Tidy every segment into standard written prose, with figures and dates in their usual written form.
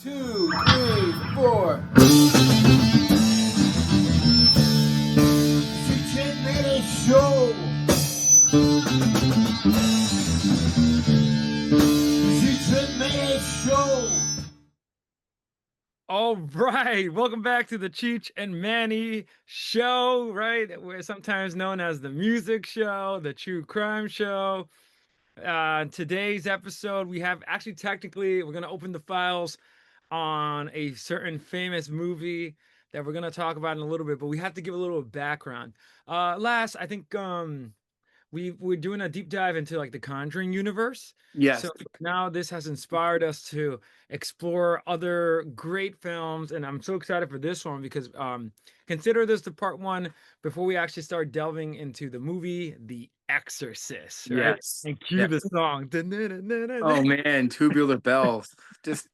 2, 3, 4. Cheech and Manny Show. Cheech and Manny Show. All right, welcome back to the Cheech and Manny Show, right? We're sometimes known as the music show, the true crime show. Today's episode, we have actually technically, we're going to open the files on a certain famous movie that we're going to talk about in a little bit, but we have to give a little background. Last, I think we're doing a deep dive into like the Conjuring universe. Yes. So now this has inspired us to explore other great films, and I'm so excited for this one because consider this the part one before we actually start delving into the movie The Exorcist, right? Yes. And cue Yes. the song. Oh man, tubular bells. Just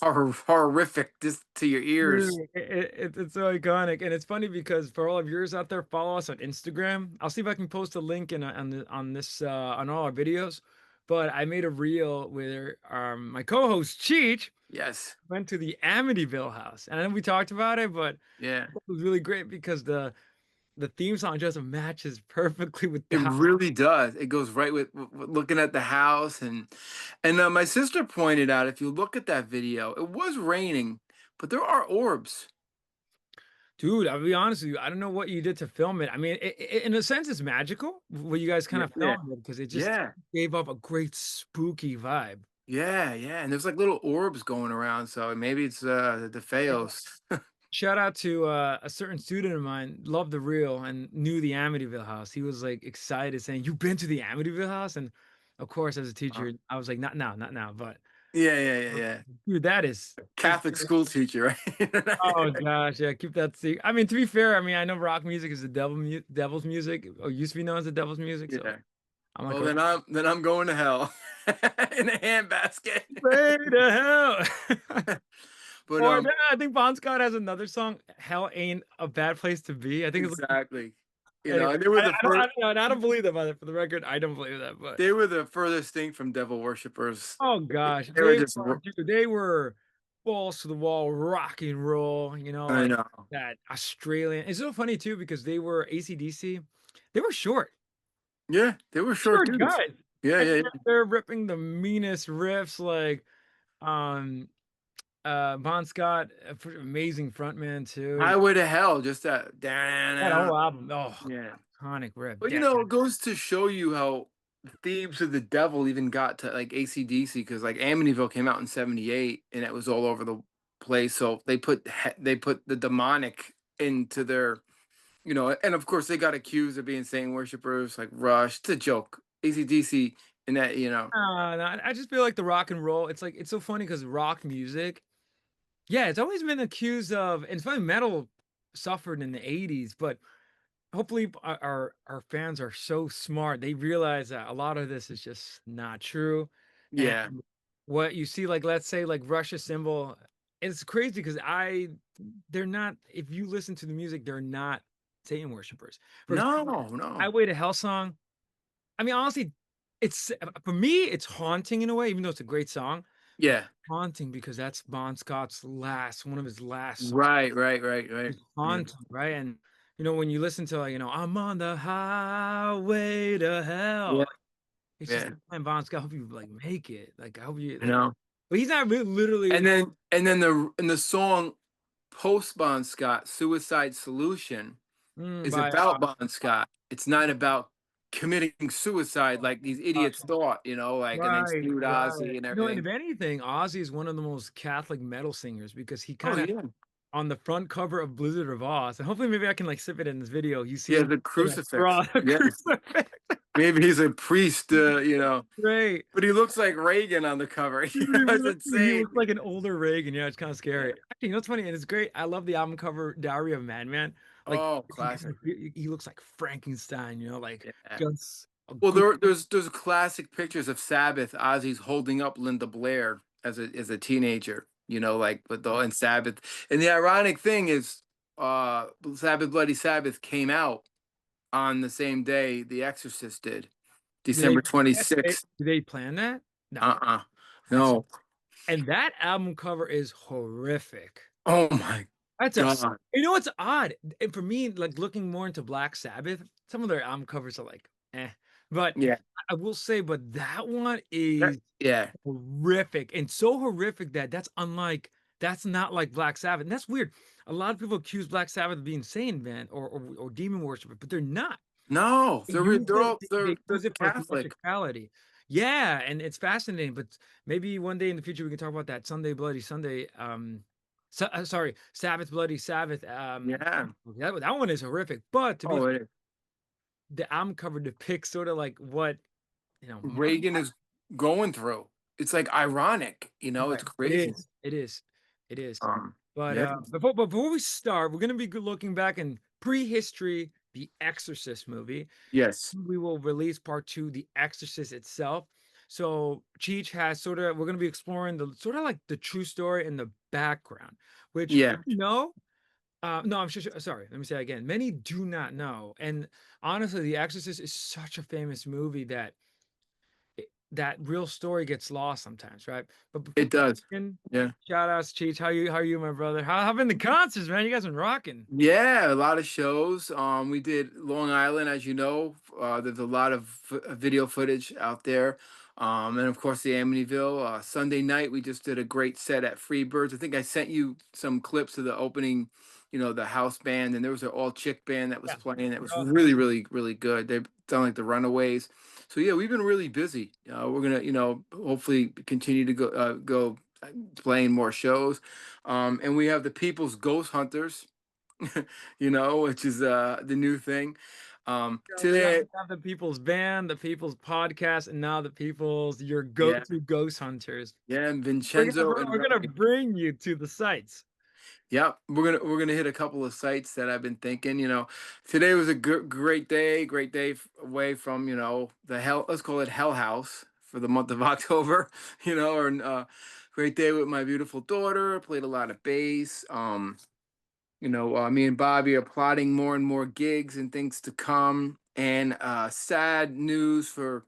horrific just to your ears. Dude, it's so iconic, and it's funny because for all of yours out there, follow us on Instagram. I'll see if I can post a link on this on all our videos. But I made a reel where my co-host Cheech Yes. went to the Amityville house, and I know we talked about it, but Yeah. it was really great because the theme song just matches perfectly with the It house. really does. It goes right with looking at the house and my sister pointed out if you look at that video, it was raining, but there are orbs. Dude, I'll be honest with you. I don't know what you did to film it. I mean, in a sense, it's magical what you guys kind Yeah. of Yeah. filmed it because it just Yeah. gave up a great spooky vibe. Yeah. Yeah. And there's like little orbs going around, so maybe it's the Feos. Shout out to a certain student of mine, loved the reel and knew the Amityville house. He was like excited, saying, "You've been to the Amityville house?" And of course, as a teacher, I was like, "Not now, not now." But Yeah, yeah, yeah, yeah. dude, that is it's Catholic school teacher, oh right? gosh, yeah, keep that secret. I mean, to be fair, I mean, I know rock music is the devil's music, or used to be known as the devil's music. So Yeah. I'm like, Well, then I'm going to hell in a handbasket. way to hell. But Or I think Bon Scott has another song, "Hell Ain't a Bad Place to Be." I think it's exactly. anyway. And they were the first. I don't believe that. For the record, I don't believe that. But They were the furthest thing from devil worshippers. oh gosh, They were just. they were balls to the wall, rock and roll. You know, I like know. that Australian. It's so funny too because they were AC/DC. They were short, Yeah, they were short short dudes. guys, Yeah, and yeah, they're ripping the meanest riffs like um Bon Scott, amazing frontman yeah. too. Highway to Hell, just that. That whole album, oh, Yeah. iconic riff. But it goes to show you how themes of the devil even got to like AC/DC because like Amityville came out in '78 and it was all over the place. So they put the demonic into their, and of course they got accused of being Satan worshipers like Rush. It's a joke. AC/DC and that. No, I just feel like the rock and roll. It's like it's so funny because rock music, yeah, it's always been accused of. And it's funny, metal suffered in the '80s, but hopefully our fans are so smart they realize that a lot of this is just not true. And Yeah. what you see, like let's say like Russia's symbol, it's crazy because they're not. If you listen to the music, they're not Satan worshipers. For No, example, no. Highway to Hell song. I mean, honestly, it's for me, it's haunting in a way, even though it's a great song. It's Yeah. haunting because that's Bon Scott's one of his last songs. Right, right, right, right. It's Yeah. haunting, right? And when you listen to like, I'm on the highway to hell. Yeah. Like, it's just Yeah. like, man, Bon Scott, I hope you like make it. Like, I hope you I like, know. but he's not literally. And then the song post Bon Scott, Suicide Solution, is By about Bon Scott. It's not about committing suicide like these idiots thought, like and then right, sued right. Ozzy and And everything. if anything, Ozzy is one of the most Catholic metal singers because he Oh kind of yeah. on the front cover of Blizzard of Oz, and hopefully maybe I can like sip it in this video. You He see has him a in a crucifix. cross, a Yeah. crucifix. Maybe he's a priest, Great. but he looks like Reagan on the cover. It's He insane. looks like an older Reagan. Yeah, it's kind of scary. Actually, what's funny? And it's great. I love the album cover, Diary of a Madman. Like Oh, classic. he looks like Frankenstein, like Yeah. just a Well, good. there's classic pictures of Sabbath. Ozzy's holding up Linda Blair as a teenager, like with the and Sabbath. And the ironic thing is, Sabbath Bloody Sabbath came out on the same day The Exorcist did, Did they, December 26th. did they plan that? No. Uh-uh. That's No. and that album cover is horrific. Oh my That's a s god. you know what's odd? And for me, like, looking more into Black Sabbath, some of their album covers are like, "Eh," but Yeah. I will say, but that one That is yeah. horrific, and so horrific that that's not like Black Sabbath, and that's weird. A lot of people accuse Black Sabbath of being Satan band or demon worshipper, but they're not. No, They use they're it all they're they they're use it for Catholic. theatricality. Yeah, and it's fascinating, but maybe one day in the future we can talk about that Sunday Bloody Sunday, sorry, Sabbath Bloody Sabbath, Yeah. that one is horrific, but to be Oh, fair, it is. the album cover depicts sorta like what, my Reagan is going through. It's, like, ironic, it's right, it crazy. is, it is, it is. But, Yeah. before we start, we're gonna be looking back in prehistory, The Exorcist movie. Yes. We will release part 2, The Exorcist itself. So Cheech has we're gonna be exploring the sort of like the true story and the background, which Yeah. no, I'm sorry, let me say that again. Many do not know. And honestly, The Exorcist is such a famous movie that that real story gets lost sometimes, right? But before It does. we begin, Yeah. shout outs, Cheech. How are you, my brother? How been the concerts, man? You guys been rocking. Yeah, a lot of shows. We did Long Island, as you know. There's a lot of video footage out there. And of course the Amityville. Sunday night we just did a great set at Freebirds. I think I sent you some clips of the opening, the house band, and there was an all chick band that was Yeah. playing. That was Oh, really, really, really good. They sound like the Runaways. So yeah, we've been really busy. We're gonna, hopefully continue to go playing more shows. And we have the People's Ghost Hunters, which is the new thing. we Today, have the People's Band, the People's Podcast, and now the People's your yeah, go-to ghost hunters. yeah, and We're gonna Vincenzo and we're gonna Riley. bring you to the sites. Yeah, we're gonna hit a couple of sites that I've been thinking. Today was a great day away from the hell. Let's call it Hell House for the month of October. Or great day with my beautiful daughter. Played a lot of bass. Me and Bobby are plotting more and more gigs and things to come. And sad news for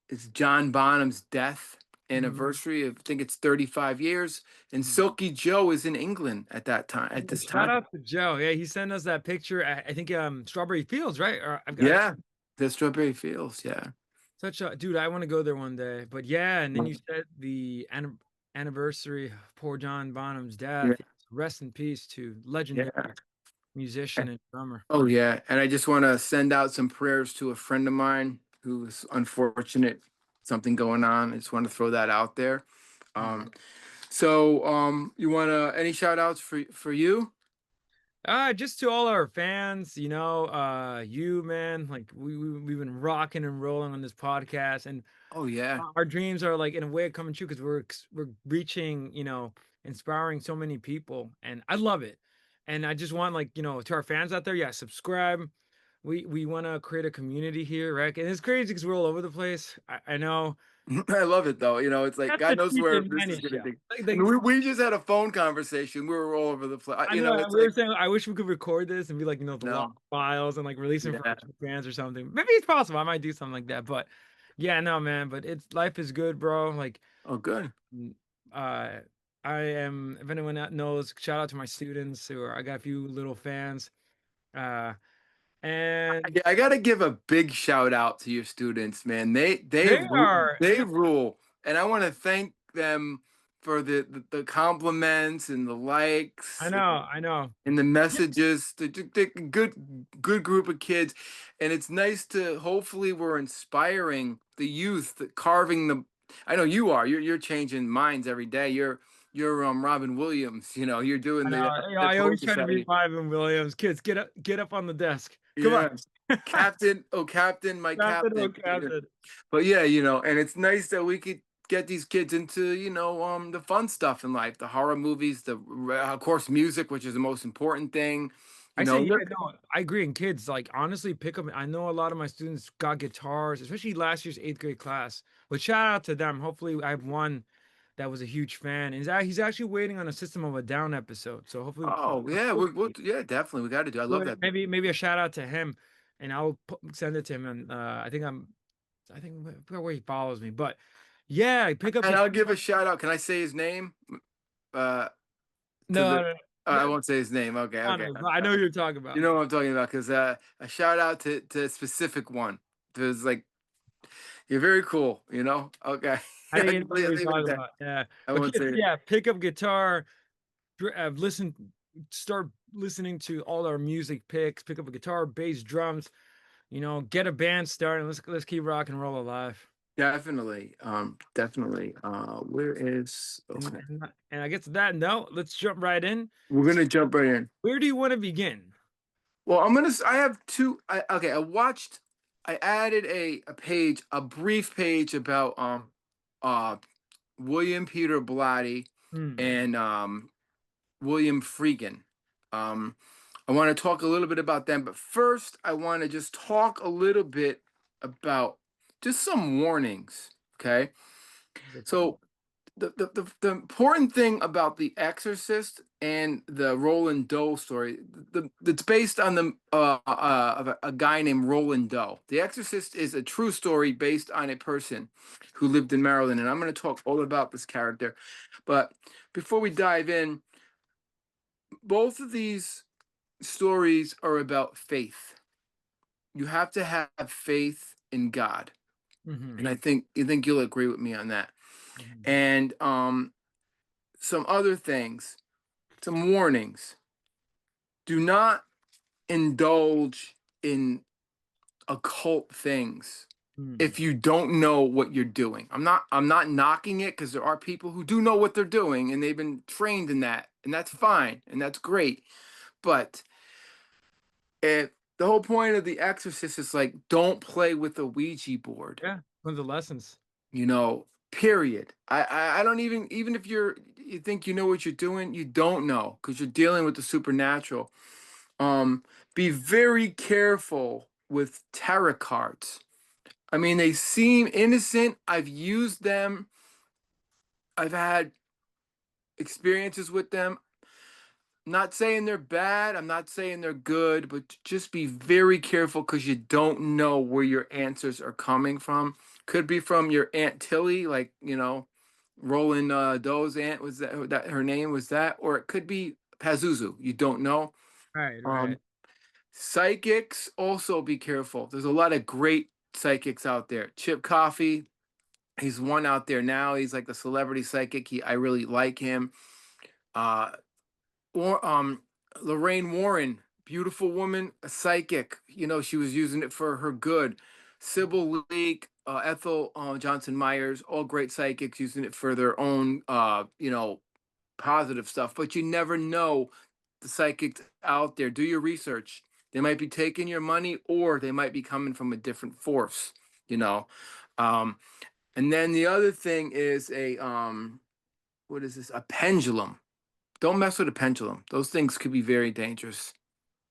it's John Bonham's death Mhm, anniversary. I think it's 35 years. And mhm. Silky Joe is in England at that time. At Yeah, this shout time, out to Joe. Yeah, he sent us that picture. I think Strawberry Fields, right? Or I've got yeah, the Strawberry Fields. Yeah, such a dude. I want to go there one day. But yeah, and then you said the anniversary of poor John Bonham's yeah, death. Rest in peace to legendary yeah. musician and drummer. Oh yeah, and I just want to send out some prayers to a friend of mine who's unfortunate, something going on. I just want to throw that out there. Mhm. You want to any shout outs for you? Just to all our fans, you man, like we've been rocking and rolling on this podcast, and Oh yeah. our dreams are like in a way coming true because we're reaching, inspiring so many people, and I love it. And I just want like to our fans out there, yeah, subscribe. We want to create a community here, right? And it's crazy because we're all over the place. I know I love it though. It's like that's God the knows Cheech where and this is Manny going to show. take. I Like, mean, we just had a phone conversation. We were all over the place. I know, It's we were like saying I wish we could record this and be like, the log no. files and like release them for our Yeah. fans or something. Maybe it's possible. I might do something like that. But yeah, no, man. But it's life is good, bro. Like, Oh, good. mm, uh, I am. If anyone knows, shout out to my students I got a few little fans. Uh, and I got to give a big shout out to your students, man. they are. They rule, and I want to thank them for the compliments and the I likes know. I know. and the messages. The good group of kids, and it's nice to hopefully we're inspiring the youth, carving the. I know you are. You're changing minds every day. You're Robin Williams. You're doing I know. the I Poe always try to be Society. Marvin Williams. Kids, get up on the desk. Come on, Yeah. Captain, oh Captain, my Captain. Oh, captain. Captain. But yeah, and it's nice that we could get these kids into, the fun stuff in life, the horror movies, of course music, which is the most important thing. I say, yeah, Look, no, I agree. And kids, like, honestly, pick up. I know a lot of my students got guitars, especially last year's eighth grade class. But shout out to them. Hopefully, I have one that was a huge fan, and he's actually waiting on a System of a Down episode. So hopefully, oh yeah, yeah, definitely we got to do. I love that. maybe a shout out to him, and I'll send it to him. And I think I forgot where he follows me, but Yeah, pick up And I'll guitar. give a shout out. Can I say his name? Uh, to No, the no, I no, won't say his name. Okay, okay. no, but I know who you're talking You about. know what I'm talking about because a shout out to a specific one. There's like you're very cool. You know. Okay. I I'll didn't know who you're leave it at talking that. about. Yeah, I but won't say it. yeah, pick up guitar. Listen, start listening to all our music picks. Pick up a guitar, bass, drums. Get a band started. Let's keep rock and roll alive. Definitely. Definitely. Where is? And Okay. and, and I guess to that note, let's jump right in. We're So, gonna jump right in. where do you want to begin? Well, I have two. Okay. I added a page, a brief page about uh William Peter Blatty Hmm. and William Freegan. Um, I want to talk a little bit about them, but first, I want to just talk a little bit about just some warnings. Okay. Good stuff. So, the important thing about The Exorcist and the Roland Doe story, it's based on of a guy named Roland Doe. The Exorcist is a true story based on a person who lived in Maryland, and I'm going to talk all about this character. But before we dive in, both of these stories are about faith. You have to have faith in God, Hmm. and I think you'll agree with me on that. Hmm. And some other things, some warnings. Do not indulge in occult things Hmm. if you don't know what you're doing. I'm not knocking it because there are people who do know what they're doing and they've been trained in that, and that's fine and that's great. But if the whole point of The Exorcist is like, don't play with a Ouija board, Yeah, one of the lessons. period. I don't even if you think you know what you're doing, you don't know because you're dealing with the supernatural. Um, be very careful with tarot cards. I mean, they seem innocent. I've used them. I've had experiences with them. Not saying they're bad. I'm not saying they're good, but just be very careful because you don't know where your answers are coming from. Could be from your Aunt Tilly, like, Roland Doe's aunt was that her name was that, or it could be Pazuzu. You don't know. Right, right. Um, Psychics, also be careful. There's a lot of great psychics out there. Chip Coffey, he's one out there now. He's like the celebrity psychic. I really like him. Uh, or Lorraine Warren, beautiful woman, a psychic. She was using it for her good. Sybil Leek, Ethel Johnson Myers, all great psychics using it for their own, positive stuff. But you never know the psychics out there. Do your research. They might be taking your money or they might be coming from a different force, you know. Um, and then the other thing is what is this? A pendulum. Don't mess with a pendulum. Those things could be very dangerous.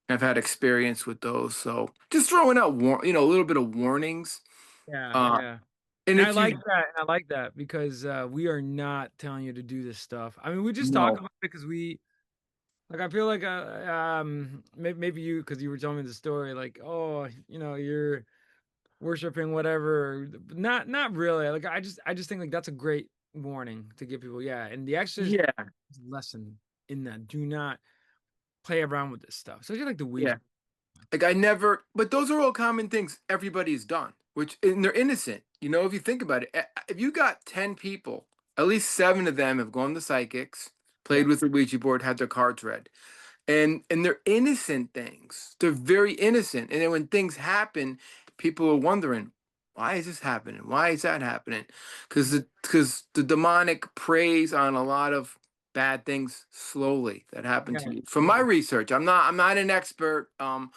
I've had experience with those. So just throwing out a little bit of warnings. Yeah, Uh, yeah. and And I if like you that. And I like that because we are not telling you to do this stuff. I mean, we just talk no. about it because I feel like maybe you because you were telling me the story like, oh, you're worshiping whatever. Not really. Like I just think like that's a great warning to give people. Yeah, and the exercise Yeah, lesson in that. Do not play around with this stuff. So you like the yeah. Ouija. Like I never, but those are all common things everybody's done, and they're innocent. If you think about it, if you got 10 people, at least seven of them have gone to psychics, played Yeah. with the Ouija board, had their cards read. And they're innocent things. They're very innocent. And then when things happen, people are wondering, why is this happening? Why is that happening? Because the demonic preys on a lot of bad things slowly that happen Yeah. to you. From my research, I'm not an expert, and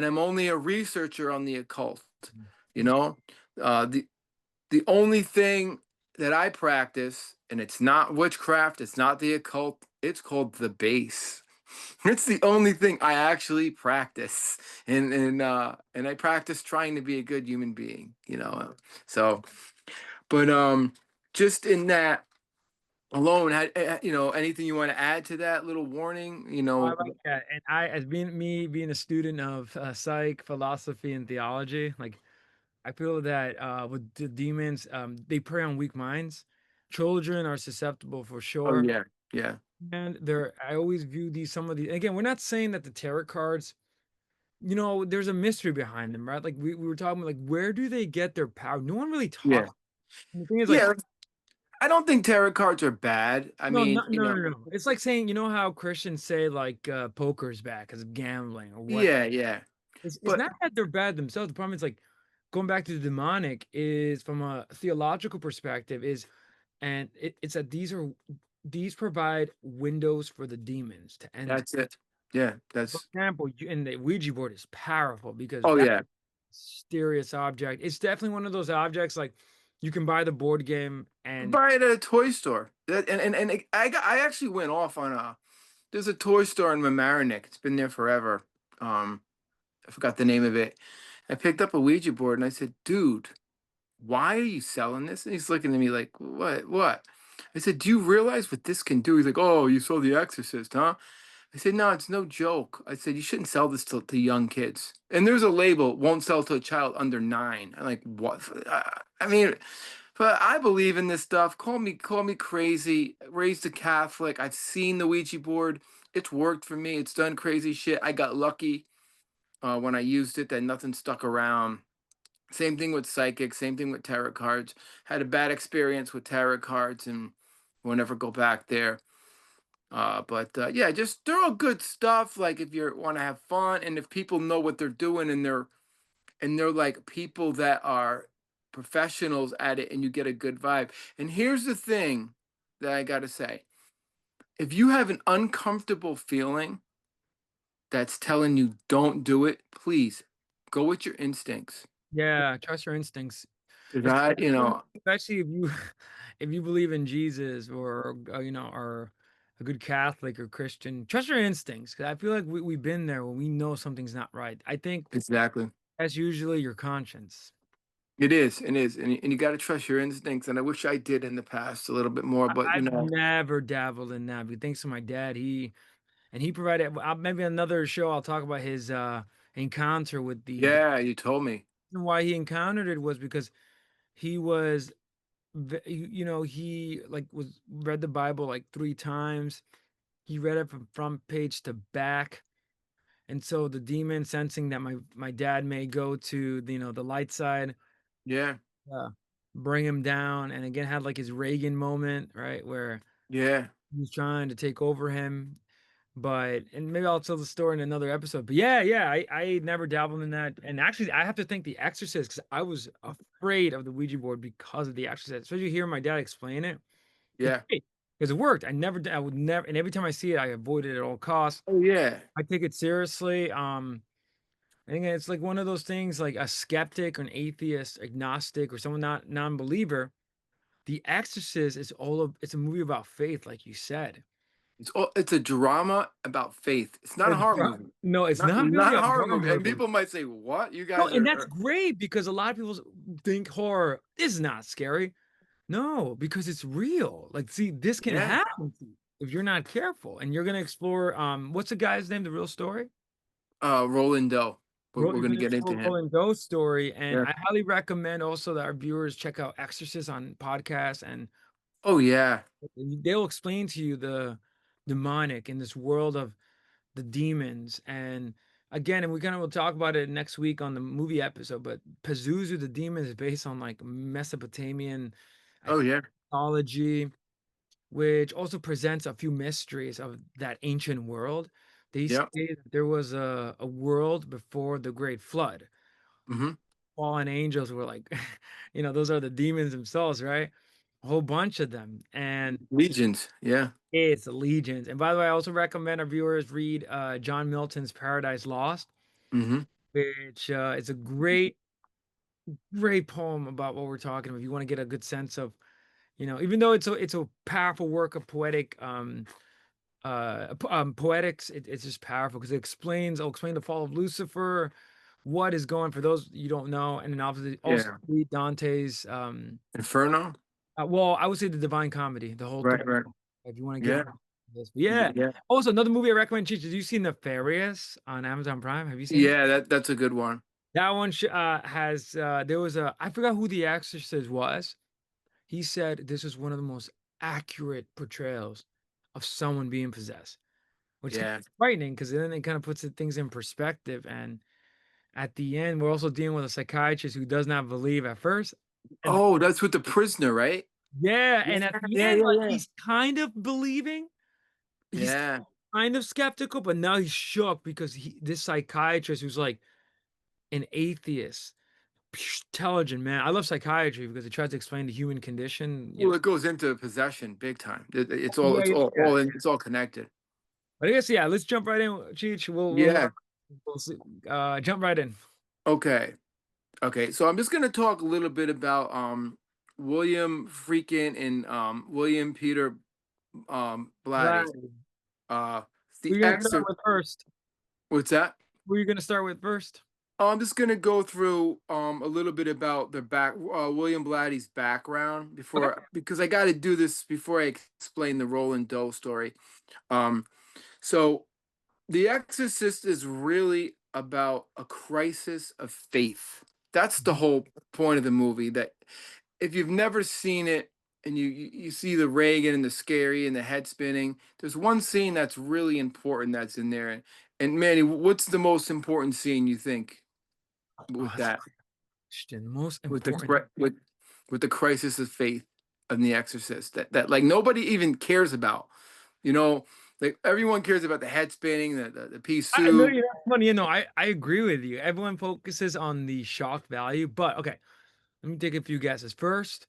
I'm only a researcher on the occult. You Yeah. know, the only thing that I practice, and it's not witchcraft, it's not the occult, it's called the base. It's the only thing I actually practice, and I practice trying to be a good human being. So, but just in that alone, anything you want to add to that little warning? I like that. And as being a student of psych, philosophy, and theology, like I feel that with the demons, they prey on weak minds. Children are susceptible for Oh sure. yeah, yeah, And I always view these some of the again, we're not saying that the tarot cards, there's a mystery behind them, right? Like we were talking about like where do they get their power? No one really yeah, talks. And the thing is like, yeah. I don't think tarot cards are bad. I no, mean, no, no, no, no. It's like saying, how Christians say like poker's bad because of gambling or what. yeah, yeah. It's But not that they're bad themselves. The problem is like going back to the demonic is from a theological perspective is and it's that these provide windows for the demons to enter. that's it. Yeah, For that's. example, and the Ouija board is powerful because Oh that yeah. mysterious object. It's definitely one of those objects like you can buy the board game and Buy it at a toy store. I actually went off on a. There's a toy store in Mamaroneck. It's been there forever. I forgot the name of it. I picked up a Ouija board and I said, "Dude, why are you selling this?" And he's looking at me like, "What? What?" I said, "Do you realize what this can do?" He's like, "Oh, you saw The Exorcist, huh?" I said, "No, it's no joke." I said, "You shouldn't sell this to young kids." And there's a label, won't sell to a child under 9. I'm like, what? I mean, but I believe in this stuff. Call me crazy. Raised a Catholic. I've seen the Ouija board. It's worked for me. It's done crazy shit. I got lucky when I used it that nothing stuck around. Same thing with psychic. Same thing with tarot cards. Had a bad experience with tarot cards and will never go back there. But yeah, just they're all good stuff. Like if you want to have fun, and if people know what they're doing, and they're like people that are professionals at it, and you get a good vibe. And here's the thing that I gotta say: if you have an uncomfortable feeling that's telling you don't do it, please go with your instincts. yeah, trust your instincts. Cause I, Especially if you if you believe in Jesus or are a good Catholic or Christian, trust your instincts. Because I feel like we've been there when we know something's not right. I think exactly. that's usually your conscience. It is, and you got to trust your instincts. And I wish I did in the past a little bit more, but I've never dabbled in that. But thanks to my dad, he provided maybe another show. I'll talk about his encounter with the yeah, you told me. reason why he encountered it was because he was he like was read the Bible like 3 times. He read it from front page to back. And so the demon sensing that my dad may go to the light side, Yeah, uh, bring him down, and again had like his Reagan moment, right, where yeah. he was trying to take over him. But and maybe I'll tell the story in another episode. But yeah, I never dabbled in that. And actually, I have to thank The Exorcist because I was afraid of the Ouija board because of The Exorcist. Especially hearing my dad explain it. It's Yeah. great because it worked. I would never, and every time I see it, I avoid it at all costs. Oh yeah. I take it seriously. I think it's like one of those things like a skeptic or an atheist, agnostic, or someone not non-believer. The Exorcist is it's a movie about faith, like you said. It's a drama about faith. It's not a horror movie. No, it's Not not not really a a horror horror movie. And movie. people might say, "What? You No, guys and that's are." great because a lot of people think horror is not scary. No, because it's real. Like, see, this can Yeah. happen to you if you're not careful. And you're gonna explore what's the guy's name, the real story? Roland Doe. We're You're gonna gonna get into explore him. Roland Doe's story. And Yeah. I highly recommend also that our viewers check out Exorcist on podcasts and Oh yeah. they'll explain to you the demonic in this world of the demons. And again, and we kind of will talk about it next week on the movie episode, but Pazuzu, the demon, is based on like Mesopotamian, I Oh think, yeah. mythology, which also presents a few mysteries of that ancient world. They say Yeah. that there was a world before the great flood. Mm-hmm. Fallen angels were like, those are the demons themselves, right? A whole bunch of them. And Legions. Yeah. it's legions. And by the way, I also recommend our viewers read John Milton's Paradise Lost, Mm-hmm. which is a great poem about what we're talking about. If you want to get a good sense of, even though it's a powerful work of poetic poetics, it's just powerful because I'll explain the fall of Lucifer, what is going for those you don't know, and then obviously also Yeah. read Dante's Inferno. well, I would say the Divine Comedy, the whole Right. thing. Right. If you want to get Yeah. into this. But yeah. Yeah. Also, another movie I recommend, Cheech, have you seen Nefarious on Amazon Prime? Have you seen it? Yeah. That's a good one. That one has there was a I forgot who the exorcist was. He said this is one of the most accurate portrayals of someone being possessed, which is Yeah. frightening because then it kind of puts things in perspective. And at the end, we're also dealing with a psychiatrist who does not believe at first. And Oh, that's with the prisoner, right? yeah, Yeah, and at the yeah, end, yeah, like yeah. he's kind of believing, he's Yeah. kind of skeptical, but now he's shook because this psychiatrist who's like an atheist, intelligent man. I love psychiatry because it tries to explain the human condition, you know. Well, it goes into possession big time. It's all Yeah, it's yeah, all yeah. it's all connected. But I guess yeah, let's jump right in, Cheech. Yeah. We'll see, jump right in. Okay. Okay. So I'm just gonna talk a little bit about William freaking and William Peter Blatty. Right. Uh Who the are you gonna start exor with first? what's that? Who are you gonna start with first? I'm just gonna go through a little bit about the back William Blatty's background Okay. before because I got to do this before I explain the Roland Doe story. Um, so The Exorcist is really about a crisis of faith. That's the whole point of the movie. That if you've never seen it and you see the Reagan and the scary and the head spinning, there's one scene that's really important that's in there. And Manny, what's the most important scene you think Oh, with that's a that? great question. Most With the important. cri- with the crisis of faith of The Exorcist that like nobody even cares about. You know, like everyone cares about the head spinning, the pea I know soup. you're not funny. You know, I agree with you. Everyone focuses on the shock value, but okay, let me take a few guesses. First,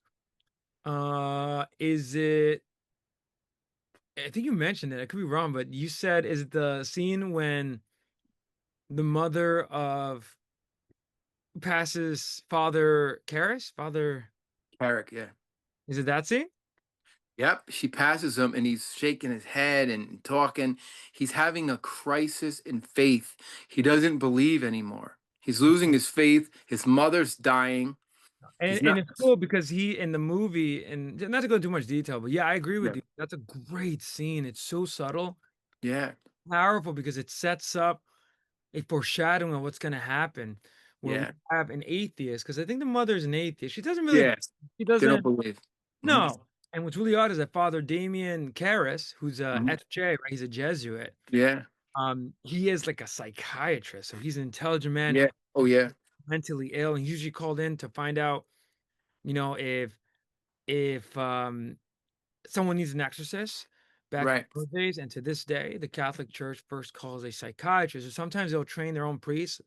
is it? I think you mentioned it. I could be wrong, but you said is it the scene when the mother of passes Father Karras? Father, Carrick, yeah. is it that scene? Yep, she passes him and he's shaking his head and talking. He's having a crisis in faith. He doesn't believe anymore. He's losing his faith. His mother's dying. And He's not. it's cool because he in the movie, and not to go into too much detail, but yeah, I agree Yeah, with you. That's a great scene. It's so subtle, yeah, powerful because it sets up a foreshadowing of what's going to happen. Where we yeah, have an atheist, because I think the mother's an atheist. She doesn't really, yeah. she They don't doesn't believe. Hmm. no. And what's really odd is that Father Damien Karras, who's a Hmm. FJ, right? He's a Jesuit. Yeah, He is like a psychiatrist, so he's an intelligent man, yeah. Oh, yeah. mentally ill, and he's usually called in to find out, you know, if someone needs an exorcist back in Right, those days, and to this day, the Catholic Church first calls a psychiatrist, or sometimes they'll train their own priests,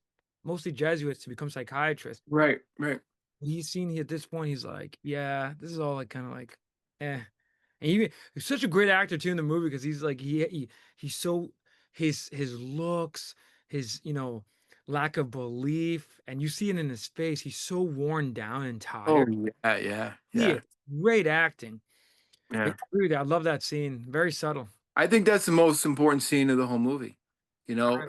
mostly Jesuits, to become psychiatrists. right, right. He's seen at this point, he's like, yeah, this is all like kind of like, eh. And he's such a great actor too in the movie because he's like he's so his looks, his lack of belief, and you see it in his face. He's so worn down and Oh, tired. yeah, yeah, Yeah, yeah, great acting. I yeah. agree with you. I love that scene. Very subtle. I think that's the most important scene of the whole movie. You know,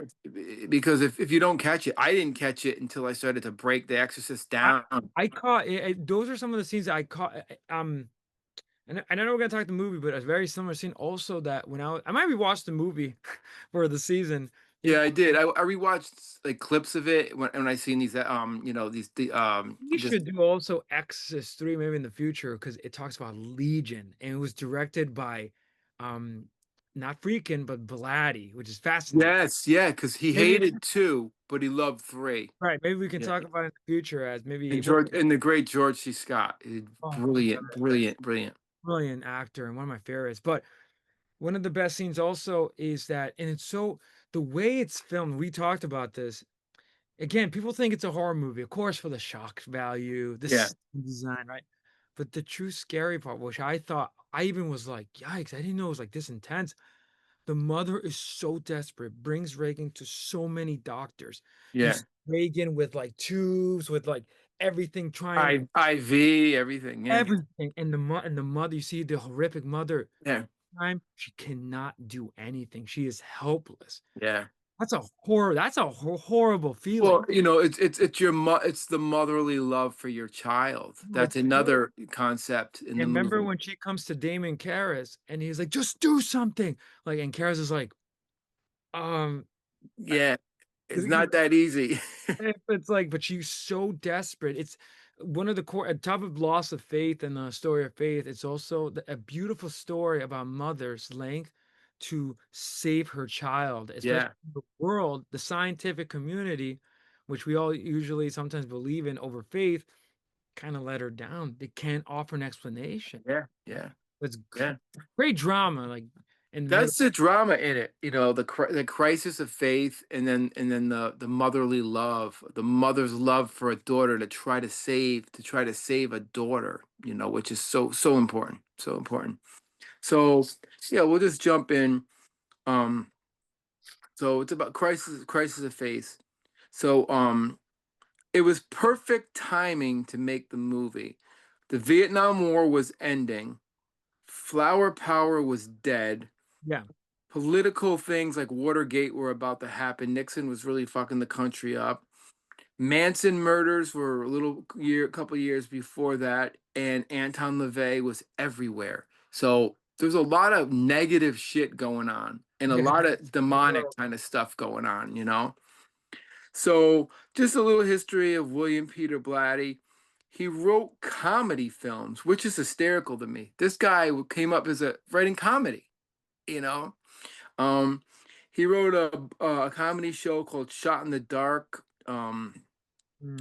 because if you don't catch it, I didn't catch it until I started to break The Exorcist I down. I caught those are some of the scenes that I caught. And I know we're gonna talk the movie, but a very similar scene also that when I might rewatch the movie for the season. Yeah, I did. I rewatched like clips of it when I seen these We just should do also Exorcist 3 maybe in the future because it talks about Legion and it was directed by um not Freakin but Blatty, which is fascinating. yes, yeah, because he Maybe hated two, but he loved three. right, maybe we can Yeah, talk about it in the future as maybe and well, the great George C. Scott, oh my God, brilliant, brilliant, brilliant. brilliant actor and one of my favorites. But one of the best scenes also is that, and it's so the way it's filmed, we talked about this. Again, people think it's a horror movie, of course, for the shock value, Yeah, this design, right? But the true scary part, which I thought I even was like, yikes, I didn't know it was like this intense. The mother is so desperate, brings Reagan to so many doctors. You yeah. see Reagan with like tubes, with like everything trying IV, everything. Yeah, everything. And the mother, you see the horrific mother yeah, time, she cannot do anything. She is helpless. yeah. That's a horrible feeling. Well, it's the motherly love for your child. No, That's it's true. another concept in the And remember movie. when she comes to Damon Karras and he's like, just do something. Like, and Karras is like, um, Yeah, It's not that easy. It's like, but she's so desperate. It's one of the core at top of loss of faith and the story of faith. It's also a beautiful story about mother's length to save her child, especially Yeah, the world, the scientific community, which we all usually sometimes believe in over faith, kind of let her down. They can't offer an explanation. yeah, yeah, It's yeah. great drama, like in the middle. That's the drama in it, the crisis of faith, and then the motherly love, the mother's love for a daughter to try to save a daughter, which is so important, so important. So yeah, we'll just jump in. Um, so it's about crisis of faith. So it was perfect timing to make the movie. The Vietnam War was ending. Flower power was dead. Yeah, Political things like Watergate were about to happen. Nixon was really fucking the country up. Manson murders were couple years before that, and Anton LaVey was everywhere. So there's a lot of negative shit going on, and a yeah. lot of The demonic world. kind of stuff going on. So just a little history of William Peter Blatty. He wrote comedy films, which is hysterical to me. This guy came up as a writing comedy, you know. Um, he wrote a comedy show called Shot in the Dark.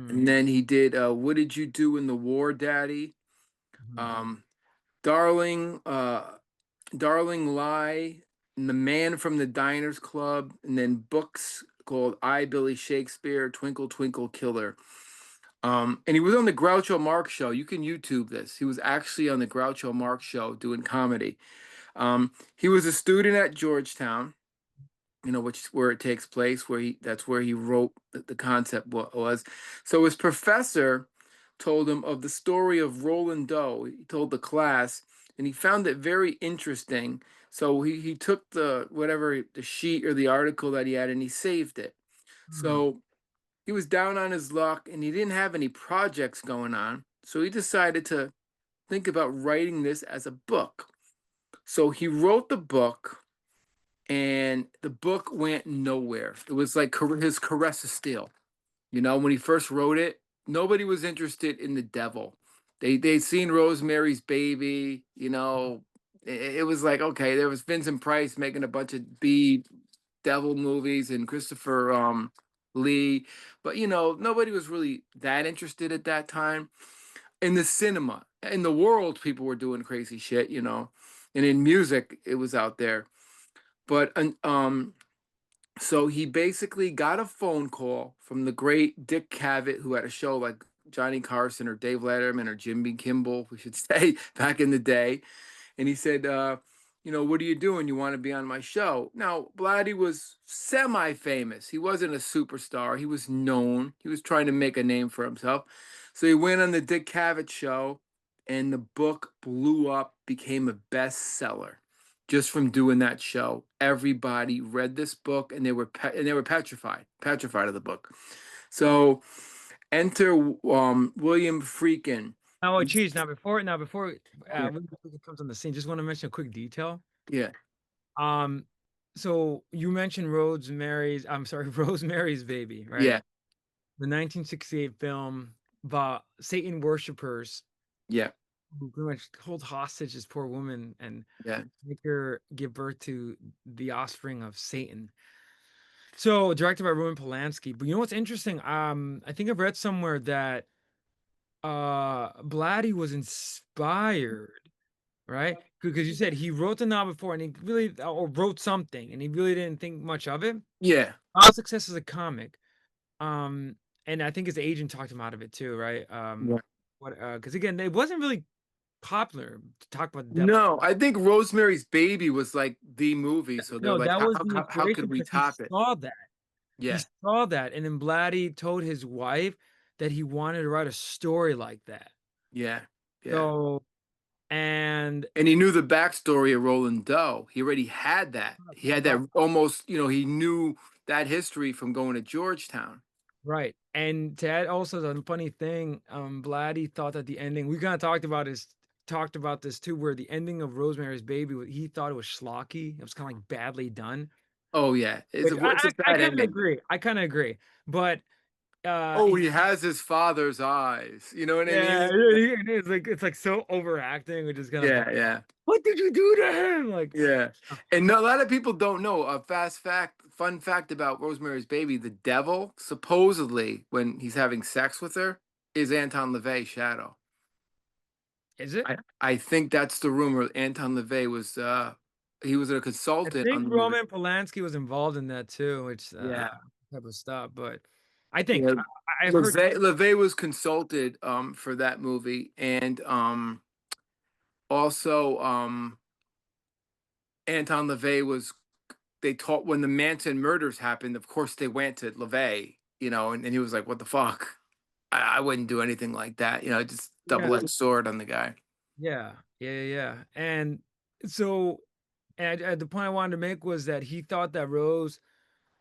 And Mm, then he did What Did You Do in the War, Daddy? mhm, Um, Darling, Darling Lie, and The Man from the Diners Club, and then books called I, Billy Shakespeare, Twinkle Twinkle Killer. And he was on the Groucho Marx show. You can YouTube this. He was actually on the Groucho Marx show doing comedy. He was a student at Georgetown, which is where it takes place, that's where he wrote the concept was. So his professor told him of the story of Roland Doe. He told the class, and he found it very interesting. So he took the sheet or the article that he had, and he saved it. mm, So he was down on his luck, and he didn't have any projects going on. So he decided to think about writing this as a book. So he wrote the book, and the book went nowhere. It was like his Caress of Steel. When he first wrote it, nobody was interested in the devil. They'd seen Rosemary's Baby. It was like, okay, there was Vincent Price making a bunch of B devil movies, and Christopher Lee, but nobody was really that interested at that time. In the cinema, in the world, people were doing crazy shit, and in music, it was out there. But so he basically got a phone call from the great Dick Cavett, who had a show like Johnny Carson or Dave Letterman or Jimmy Kimmel, we should say, back in the day. And he said, what are you doing? You want to be on my show? Now, Blatty was semi-famous. He wasn't a superstar. He was known. He was trying to make a name for himself. So he went on the Dick Cavett show, and the book blew up, became a bestseller just from doing that show. Everybody read this book, and they were petrified of the book. So enter William Freakin. Oh, geez. Now before Yeah, William Peter comes on the scene, just want to mention a quick detail. yeah, Um, so you mentioned I'm sorry, Rosemary's Baby, right? yeah, The 1968 film about Satan worshippers yeah, who pretty much hold hostage this poor woman and yeah. make her give birth to the offspring of Satan. So directed by Roman Polanski. But you know what's interesting? I think I've read somewhere that Blatty was inspired, right? Because you said he wrote the novel before and he really or wrote something and he really didn't think much of it. Yeah. All success as a comic. Um, and I think his agent talked him out of it too, right? Yeah. What because again, it wasn't really popular to talk about the devil. No, I think Rosemary's Baby was like the movie, so they're No, like, that how was how the how how inspiration could we because he top it? saw that. He Yeah, saw that, and then Blatty told his wife that he wanted to write a story like that. yeah, yeah. So, and And he knew the backstory of Roland Doe. He already had that. He had right, that almost, he knew that history from going to Georgetown. right. And to add also the funny thing, Blatty thought that the ending we kind of talked about this too, where the ending of Rosemary's Baby, he thought it was schlocky. It was kind of like badly done. Oh yeah, Which it's a I bad kinda ending. agree, I kinda agree, but, Oh, he he has his father's eyes. You know what I yeah, mean? it's like so overacting, which is kind of, Yeah, yeah. "What did you do to him?" Like, Yeah. And no, a lot of people don't know a fun fact about Rosemary's Baby. The devil, supposedly, when he's having sex with her, is Anton LaVey's shadow. is it? I think that's the rumor. Anton LaVey was he was a I consultant on think the movie. Roman Polanski was involved in that too, which, Yeah. type of stuff, but I think Yeah. I've heard LaVey was consulted for that movie, and also Anton LaVey was they taught when the Manson murders happened, of course they went to LaVey, and he was like, "What the fuck? I wouldn't do anything like that." Just yeah, double-edged sword on the guy. yeah, and so, and the point I wanted to make was that he thought that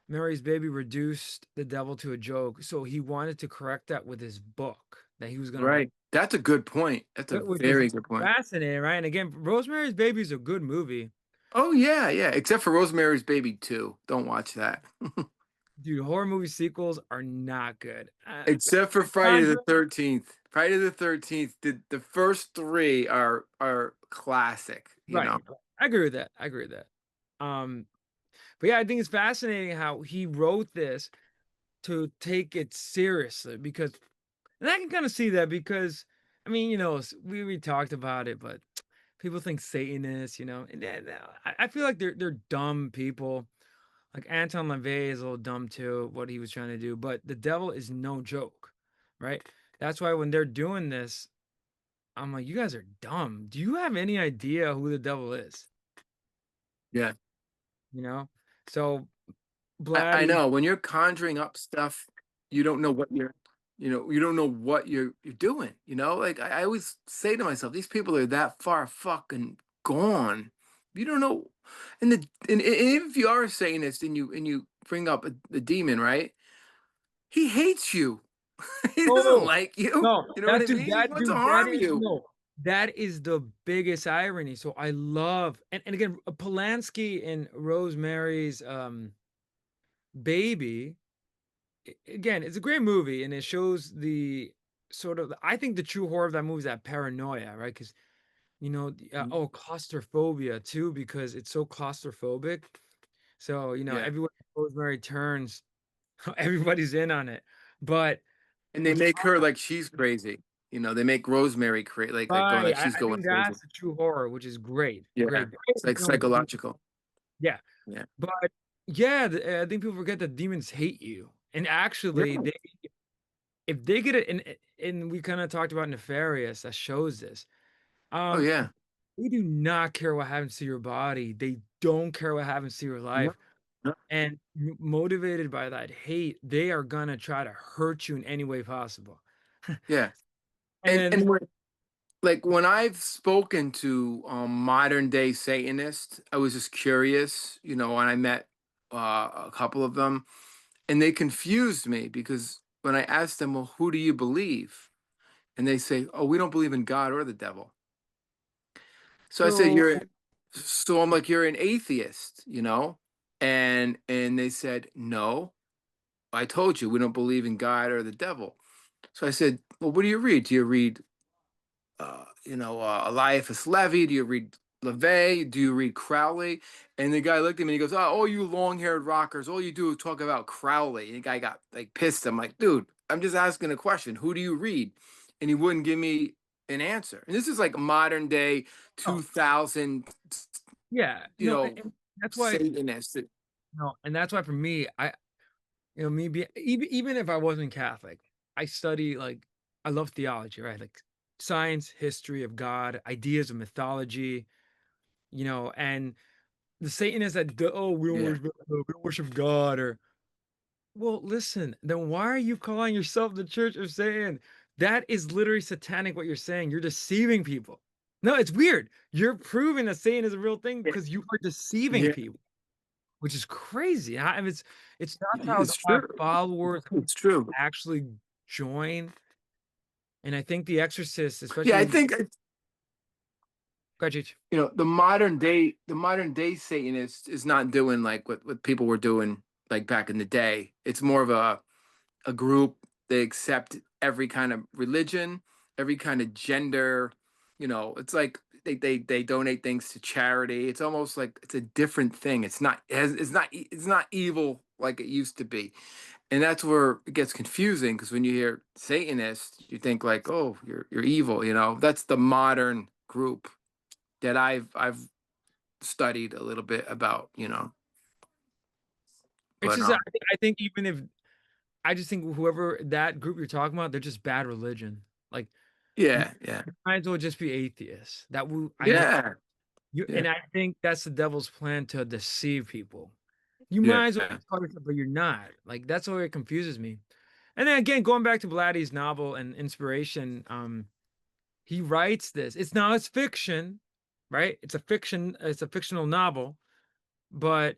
Mary's Baby reduced the devil to a joke, so he wanted to correct that with his book that he was gonna write, Right. That's a good point. That's a which is very good point. fascinating, right? And again, Rosemary's Baby is a good movie. Oh yeah, yeah. Except for Rosemary's Baby 2. Don't watch that. Dude, horror movie sequels are not good. Except for Friday the Conjuring 13th. Friday the 13th, the first three are classic, you right, know. I agree with that, I agree with that. Um, but yeah, I think it's fascinating how he wrote this to take it seriously because and I can kinda see that because, I mean, we talked about it, but people think Satanists, and then, I feel like they're dumb people. Like, Anton LaVey is a little dumb too, what he was trying to do, but the devil is no joke, right? That's why when they're doing this, I'm like, "You guys are dumb. Do you have any idea who the devil is?" Yeah. You know? So, I Blatty know when you're conjuring up stuff, you don't know what you don't know what you're doing. Like I always say to myself, these people are that far fucking gone. You don't know, and even if you are a Satanist and you bring up the demon, right? He hates you. He doesn't oh, like you. no, You know what I mean? He wants to that harm is you. no, that is the biggest irony. So I love and again, Polanski and Rosemary's, Baby, again, it's a great movie and it shows the sort of I think the true horror of that movie is that paranoia, right? Because Mm. oh, claustrophobia too, because it's so claustrophobic. So, Yeah. everyone Rosemary turns, everybody's in on it. But And they what's make her like she's crazy. They make Rosemary create like going right, like she's I going think crazy. that's the true horror, which is great, Yeah. great, It's like great. psychological. Yeah, Yeah. but yeah, I think people forget that demons hate you, and actually, Yeah. they if they get it, and we kind of talked about Nefarious that shows this. Oh Um, yeah. they do not care what happens to your body. They don't care what happens to your No, life, no. and motivated by that hate, they are gonna try to hurt you in any way possible. Yeah. And And then, when I've spoken to modern day Satanists, I was just curious, and I met a couple of them, and they confused me because when I asked them, "Well, who do you believe?" and they say, "Oh, we don't believe in God or the devil." So I said, so So I'm like, "You're an atheist, and they said, "No, I told you we don't believe in God or the devil." So I said, "Well, what do you read? Do you read Elias Levy? Do you read LaVey? Do you read Crowley?" And the guy looked at me and he goes, "Oh, all you long-haired rockers, all you do is talk about Crowley." And the guy got like pissed. I'm like, "Dude, I'm just asking a question. Who do you read?" And he wouldn't give me an answer. And this is like modern day oh, 2000, yeah, you no, know, and that's why Satanist. no, and that's why for me, me be even if I wasn't Catholic, I study like I love theology, right? Like science, history of God, ideas of mythology, and the Satanists that we don't Yeah. worship God or well, listen, then why are you calling yourself the Church of Satan? That is literally satanic what you're saying. You're deceiving people. No, it's weird. You're proving that Satan is a real thing Yeah. because you are deceiving Yeah. people, which is crazy. And it's not how It's our true. followers It's true. actually join. And I think The Exorcist, Yeah, I especially think Go ahead, Cheech. The modern day Satanist is not doing like what people were doing like back in the day. It's more of a group. They accept every kind of religion, every kind of gender. It's like they donate things to charity. It's almost like it's a different thing. It's not evil like it used to be. And that's where it gets confusing because when you hear Satanist, you think like, oh, you're evil. That's the modern group that I've studied a little bit about. It's But just I think even if I just think whoever that group you're talking about, they're just bad religion. Like you yeah, yeah, might as well just be atheists. That will I know yeah, you, yeah, and I think that's the devil's plan to deceive people. You might as well yeah. just call yourself, but you're not. Like that's where it confuses me. And then again, going back to Blatty's novel and inspiration, he writes this. It's fiction, right? It's a fictional novel, but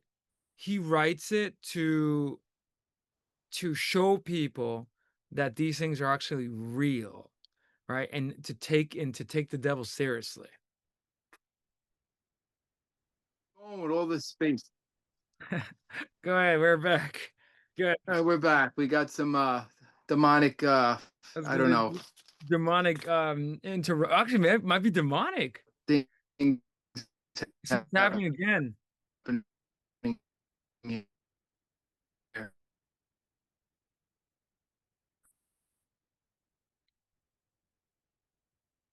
he writes it to show people that these things are actually real, right? And to take the devil seriously. Going with all this space. Go ahead, we're back. Good. We're back. We got some demonic. I was I gonna don't know say demonic actually it might be demonic. things It's happening again. happening here.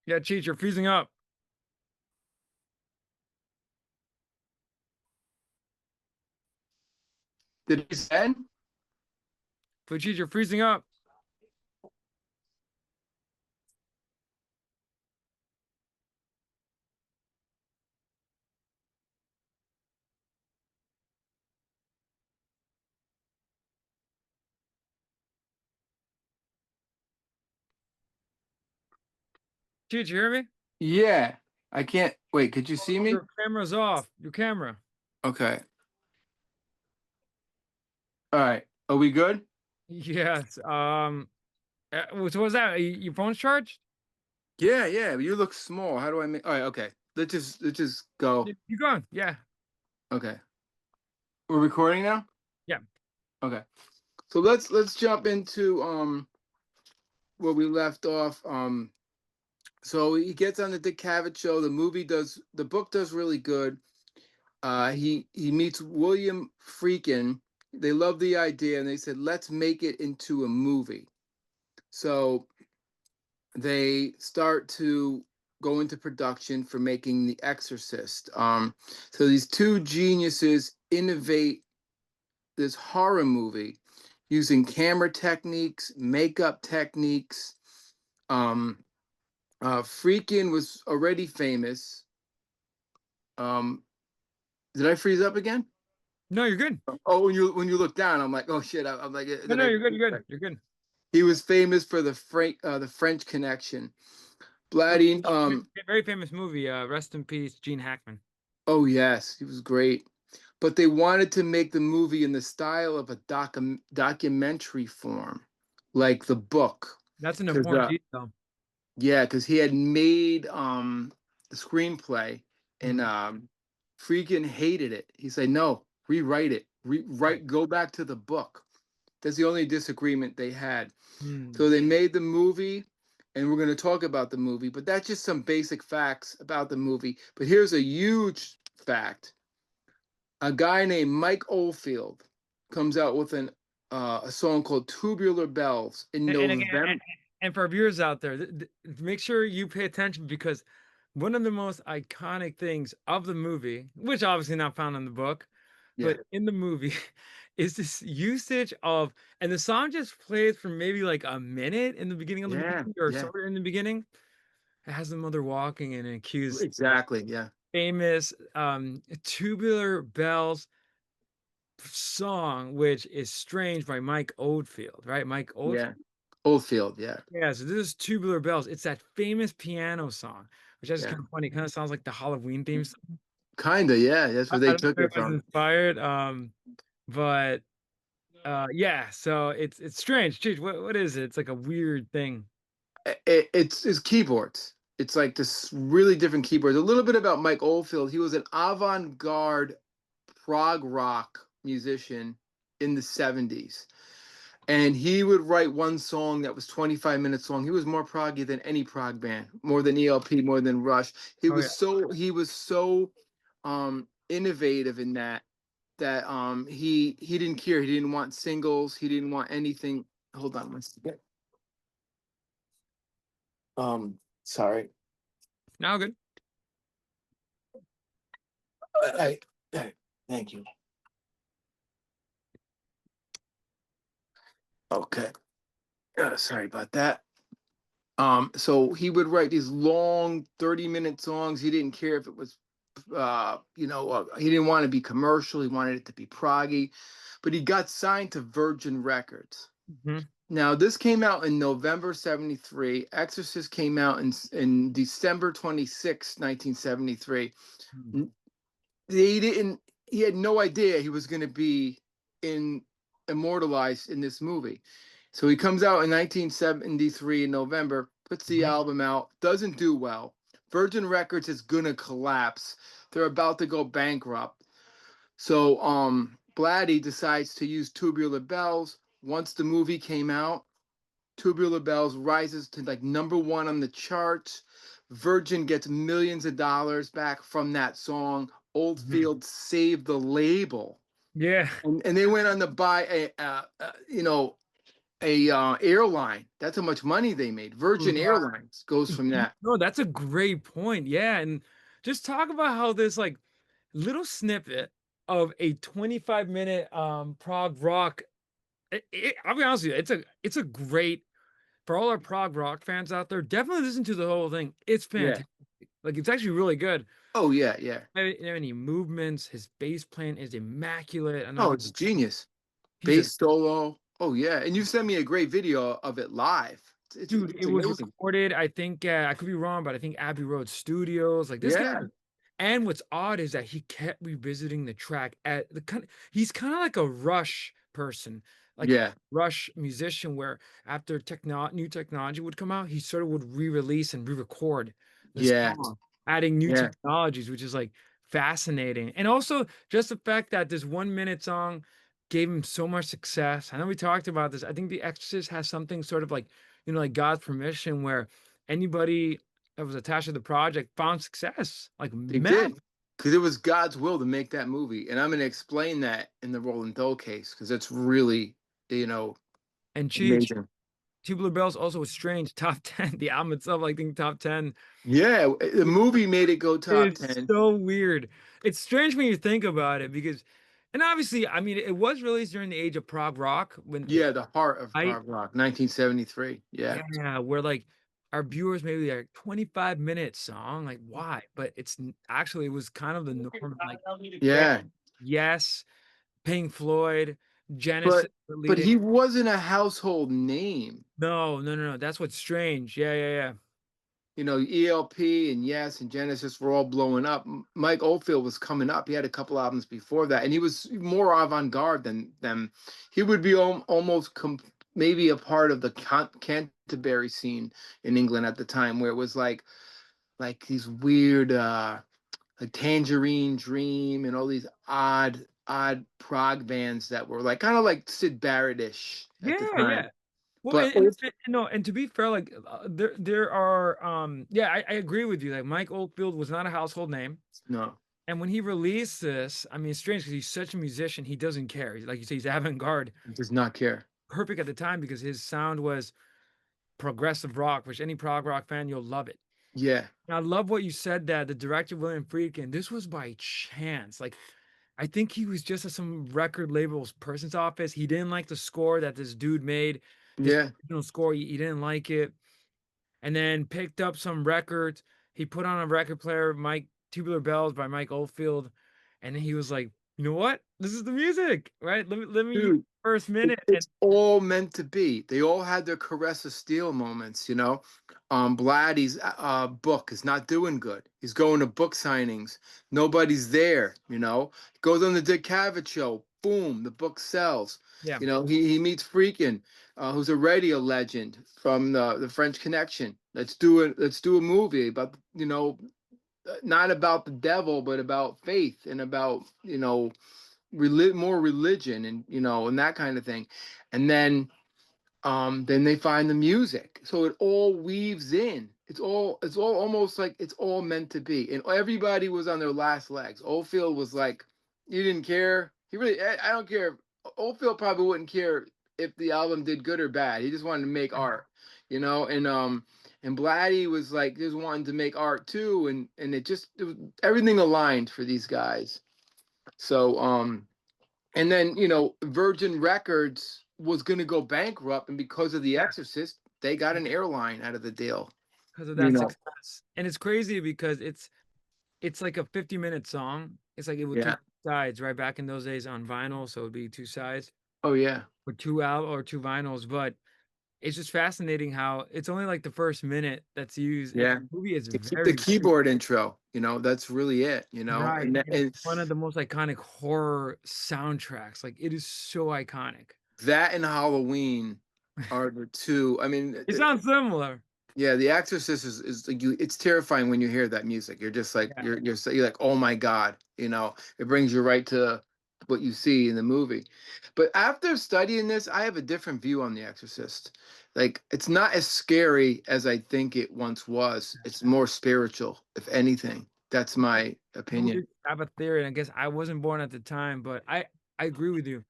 Yeah, Cheech, you're freezing up. Did he say? But Cheech, you're freezing up. Cheech, you hear me? Yeah, I can't wait. Could you see me? Your camera's off. Your camera. Okay. All right. Are we good? Yes. So what's that? Your phone's charged? Yeah, yeah. You look small. How do I make? All right. Okay. Let's just go. You going? Yeah. Okay. We're recording now. Yeah. Okay. So let's jump into where we left off. So he gets on the Dick Cavett show. The book does really good. He meets William Freakin. They love the idea and they said, let's make it into a movie. So they start to go into production for making The Exorcist. So these two geniuses innovate this horror movie using camera techniques, makeup techniques. Um, Freakin was already famous. Um, did I freeze up again? No, you're good. Oh, when you look down, I'm like, oh shit! I'm like, No, did no, I? you're good. You're good. You're good. He was famous for the French Connection. Blatty, Very famous movie. Rest in peace, Gene Hackman. oh yes, he was great. But they wanted to make the movie in the style of a documentary form, like the book, That's an because important detail. yeah, because he had made the screenplay and Mm, freaking hated it. He said, "No, rewrite it. right. Rewrite. Go back to the book." That's the only disagreement they had. So Mm. they made the movie, and we're going to talk about the movie. But that's just some basic facts about the movie. But here's a huge fact: a guy named Mike Oldfield comes out with a song called "Tubular Bells" in And again, November. and for our viewers out there, make sure you pay attention because one of the most iconic things of the movie, which obviously not found in the book, Yeah, but in the movie, is this usage of, and the song just plays for maybe like a minute in the beginning of the yeah, movie, or yeah, sort of in the beginning. It has the mother walking and it cues exactly. Yeah, famous Tubular Bells song, which is Strange by Mike Oldfield, right? Mike Oldfield. yeah. Oldfield. Yeah, Yeah, so this is Tubular Bells. It's that famous piano song, which is yeah. kind of funny. Kind of sounds like the Halloween theme song. Kinda. Yeah, that's where I they don't know took if it it was from. inspired. But yeah, so it's strange. Jeez, what is it? It's like a weird thing. It's keyboards. It's like this really different keyboard. A little bit about Mike Oldfield. He was an avant-garde prog rock musician in the 70s. And he would write one song that was 25 minutes long. He was more proggy than any prog band, more than ELP, more than Rush. Oh yeah. He was so innovative in that he didn't care. He didn't want singles. He didn't want anything. Hold on one second. Sorry. Now good. I, Thank you. Okay. Sorry about that. So he would write these long 30-minute songs. He didn't care if it was he didn't want to be commercial, he wanted it to be proggy, but he got signed to Virgin Records. Mhm. Now this came out in November 73. Exorcist came out in December 26, 1973. Mm. They didn't He had no idea he was going to be in immortalized in this movie. So he comes out in 1973 in November, puts the Mhm. album out, doesn't do well. Virgin Records is going to collapse. They're about to go bankrupt. So Blatty decides to use Tubular Bells. Once the movie came out, Tubular Bells rises to like #1 on the charts. Virgin gets millions of dollars back from that song. Mhm. Oldfield saved the label, Yeah. and they went on to buy a airline. That's how much money they made. Virgin Airlines goes from Mhm. that. No, that's a great point. Yeah, and just talk about how this like little snippet of a 25-minute prog rock. I'll be honest with you, it's a great for all our prog rock fans out there. Definitely listen to the whole thing. It's Yeah. fantastic. Like it's actually really good. Oh yeah, yeah. Any movements, his bass playing is immaculate. I know Oh, it's genius. he's a Bass solo. Oh yeah, and you sent me a great video of it live. dude, It's it was amazing. recorded, I think, I could be wrong, but I think Abbey Road Studios, like, this guy Yeah, and what's odd is that he kept revisiting the track at the kind he's kinda like a Rush person, like yeah, Rush musician where after new technology would come out, he sort of would re-release and re-record the yeah, song, adding new yeah. technologies, which is, like, fascinating, and also just the fact that this one-minute song gave him so much success. I know we talked about this. I think The Exorcist has something sort of like, like God's permission where anybody that was attached to the project found success, like They mad. did because it was God's will to make that movie, and I'm going to explain that in the Roland Doe case because it's really, you know, And Cheech, amazing. Tubular Bells also was strange. Top 10. The album itself, I think top 10. Yeah, the movie made it go top It's 10. so weird. It's strange when you think about it because, and obviously, I mean, it was released during the age of prog rock when Yeah, the heart of I, prog rock, 1973. Yeah, yeah, where like our viewers maybe like 25-minute song, like why? But actually it was kind of the norm. Like, yeah, yeah, yes, Pink Floyd, but Genesis were but leading. he wasn't a household name. No, no, no, no. That's what's strange. Yeah, yeah, yeah. ELP and Yes and Genesis were all blowing up. Mike Oldfield was coming up. He had a couple albums before that, and he was more avant-garde than them. He would be almost maybe a part of the Canterbury scene in England at the time, where it was like these weird, like Tangerine Dream and all these odd prog bands that were like kind of like Sid Barrett-ish at the Yeah, time. yeah. Well, But no, and to be fair, like there are yeah, I agree with you. Like Mike Oldfield was not a household name. no, And when he released this, I mean, it's strange because he's such a musician, he doesn't care. Like you say, he's avant-garde, he does not care. perfect at the time because his sound was progressive rock, which any prog rock fan, you'll love it. Yeah, And I love what you said that the director William Friedkin, this was by chance. Like I think he was just at some record label's person's office. He didn't like the score that this dude made, this yeah, original score. He didn't like it, and then picked up some records. He put on a record player, Mike Tubular Bells by Mike Oldfield, and then he was like, "You know what? This is the music, right? Let me hear Dude, the first minute and it's all meant to be. They all had their caress of steel moments, you know. Blatty's book is not doing good. He's going to book signings. Nobody's there, you know. Goes on the Dick Cavett show. Boom, the book sells. yeah, You know, he meets Freakin', who's already a legend from the French Connection. Let's do a movie about, you know, not about the devil, but about faith and about, you know, more religion and, you know, and that kind of thing. And then they find the music, so it all weaves in. It's all almost like it's all meant to be, and everybody was on their last legs. Oldfield was like, he didn't care. I don't care. Oldfield probably wouldn't care if the album did good or bad. He just wanted to make art, you know. And Blatty was like just wanting to make art too, and it was, everything aligned for these guys. So and then, you know, Virgin Records was going to go bankrupt, and because of The yeah, Exorcist, they got an airline out of the deal. because of You that know, success. And it's crazy because it's like a 50-minute song. It's like it would two yeah. sides, right? Back in those days on vinyl, so it'd be two sides Oh yeah, or two vinyls. But it's just fascinating how it's only like the first minute that's used, and yeah. the movie is Except the very keyboard intro, you know, that's really it. You know, right. And it's one of the most iconic horror soundtracks. Like it is so iconic. that and Halloween are the two. I mean, It sounds similar. yeah, The Exorcist is like you. It's terrifying when you hear that music. You're just like Yeah. you're like, oh my God, you know. It brings you right to what you see in the movie. But after studying this, I have a different view on The Exorcist. Like, it's not as scary as I think it once was. It's more spiritual, if anything. That's my I opinion. have a theory, and I guess I wasn't born at the time, but I agree with you.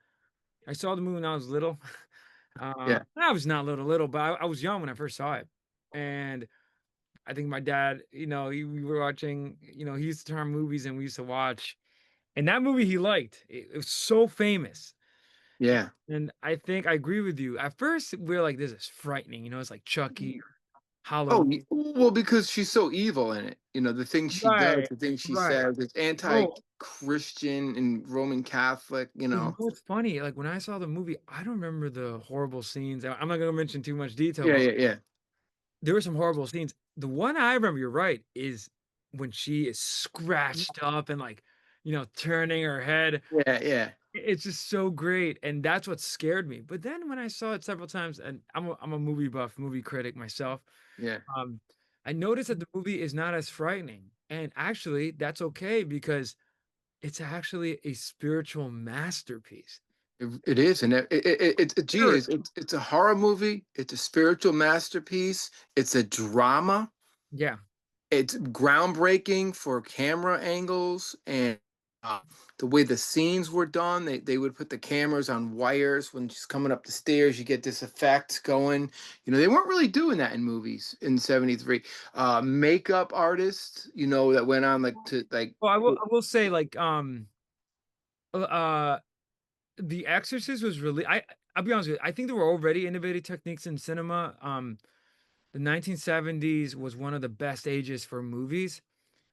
I saw the movie when I was little. Yeah, I was not little, but I was young when I first saw it. And I think my dad, we were watching, he used to turn on movies and we used to watch. And that movie he liked. It was so famous. yeah. And I think I agree with you. At first, we are like, this is frightening. It's like Chucky, Oh, Halloween. well, because she's so evil in it. You know, the things she does, Right, the things she right. says, it's No, anti-Christian and Roman Catholic, you you know know. what's funny? Like when I saw the movie, I don't remember the horrible scenes. I'm not gonna mention too much detail, Yeah, but yeah, yeah. there were some horrible scenes. The one I remember, you're right, is when she is scratched up and like, turning her head. Yeah, yeah, It's just so great, and that's what scared me. But then when I saw it several times, and I'm a movie buff, movie critic myself, yeah. um, I noticed that the movie is not as frightening. And actually, that's okay because it's actually a spiritual masterpiece. It is, and gee, Spirit. it's a horror movie. It's a spiritual masterpiece. It's a drama. Yeah. It's groundbreaking for camera angles and uh, the way the scenes were done. They would put the cameras on wires when she's coming up the stairs. You get this effect going. You know, they weren't really doing that in movies in '73. Makeup artists, you know, that went on like to like. Well, I will say like uh The Exorcist was really I'll be honest with you, I think there were already innovative techniques in cinema. The 1970s was one of the best ages for movies.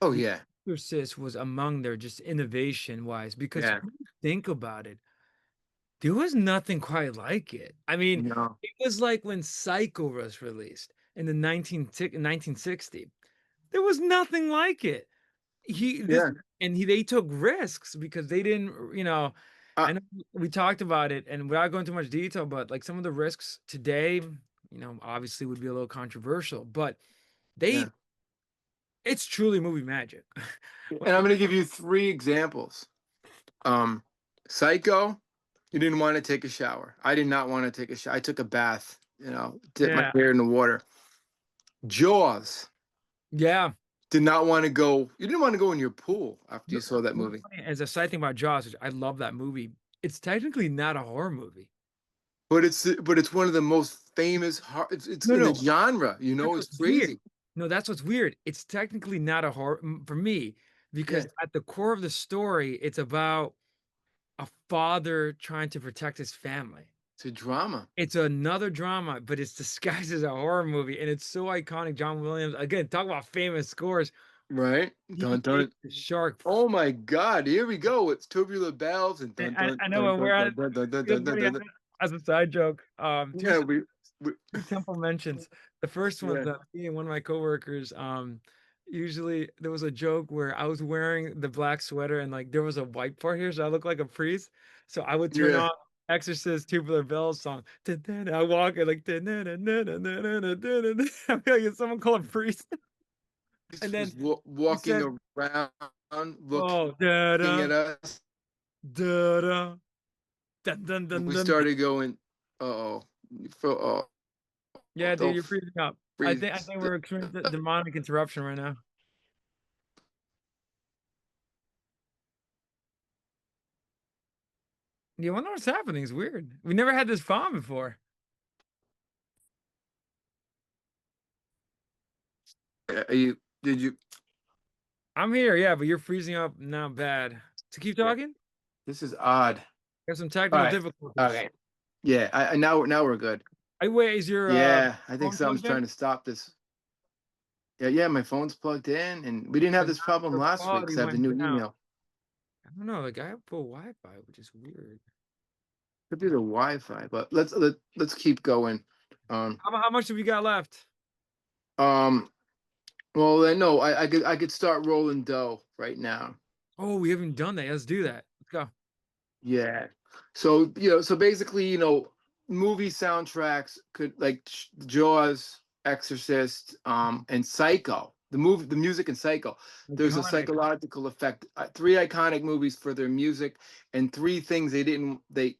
Oh The yeah, Exorcist was among their just innovation wise because yeah. when you think about it, there was nothing quite like it. I mean, No, it was like when Psycho was released in the 1960. There was nothing like it. He this yeah. and he they took risks because they didn't, Uh, I know we talked about it and without going too much detail, but like some of the risks today, obviously would be a little controversial, but they yeah. it's truly movie magic. And I'm going to give you three examples. Um, Psycho, you didn't want to take a shower. I did not want to take a shower. I took a bath, you know, dipped my Yeah. hair in the water. Jaws, Yeah. did not want to go. You didn't want to go in your pool after You you saw that know what's movie. funny? As a side thing about Jaws, which I love that movie, it's technically not a horror movie. But it's one of the most famous. It's No, in the no. genre. You That's know, it's what's weird. crazy. No, that's what's weird. It's technically not a horror for me Yeah, because at the core of the story, it's about a father trying to protect his family. it's a drama. It's another drama, but it's disguised as a horror movie, and it's so iconic. John Williams, again, talk about famous scores. Right? Dun TBH dun. the shark. Oh my God! Here we go. It's tubular bells and And dun dun I know dun when we're dun at dun dun dun dun it's dun dun. funny Dun. as a side joke, Yeah, we two temple mentions. The first one, yeah the me and one of my coworkers, usually there was a joke where I was wearing the black sweater and like there was a white part here, so I look like a priest. So I would turn yeah. on Exorcist Tubular Bells song. I walk and like I feel like it's someone called a priest. And This then was we walking said, around, oh, looking at us. da da, dun dun dun We dun. started going, uh-oh, oh, Yeah, dude, don't you're freezing up. I freeze. think we're experiencing demonic interruption right now. You wonder what's happening. It's weird. We never had this problem before. Did you? I'm here, yeah, but you're freezing up now bad. So keep Yeah, talking. this is odd. Got some All technical right. difficulties. Okay. Yeah, now we're good. Wait, is your Yeah, I think phone something's plugged in? trying to stop this. Yeah, my phone's plugged in, and we didn't have Because this problem your last week quality because I have the went new down. email. I don't know. The guy have full Wi-Fi, which is weird. Could be the Wi-Fi, but let's keep going. Um, How much have you got left? um. Well, then no, I could start rolling dough right now. Oh, we haven't done that. Let's do that. Let's go. Yeah. So, so basically, movie soundtracks could like Jaws, Exorcist, and Psycho. The music in Psycho. There's a Iconic. psychological effect. Three iconic movies for their music, and three things they didn't. They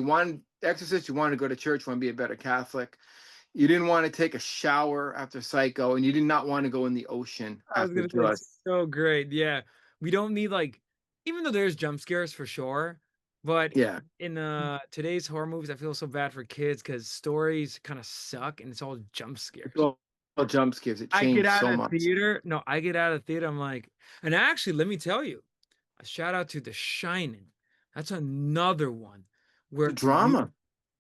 wanted Exorcist. You wanted to go to church, want to be a better Catholic. You didn't want to take a shower after Psycho, and you did not want to go in the ocean I was after gonna say Jaws. so great. Yeah. We don't need like even though there's jump scares for sure, but Yeah. in today's horror movies, I feel so bad for kids because stories kind of suck and it's all jump It's scares. all jump scares. It I get changed out so of much. theater. No, I get out of theater. I'm like, and actually, let me tell you, a shout out to The Shining. That's another one The where drama.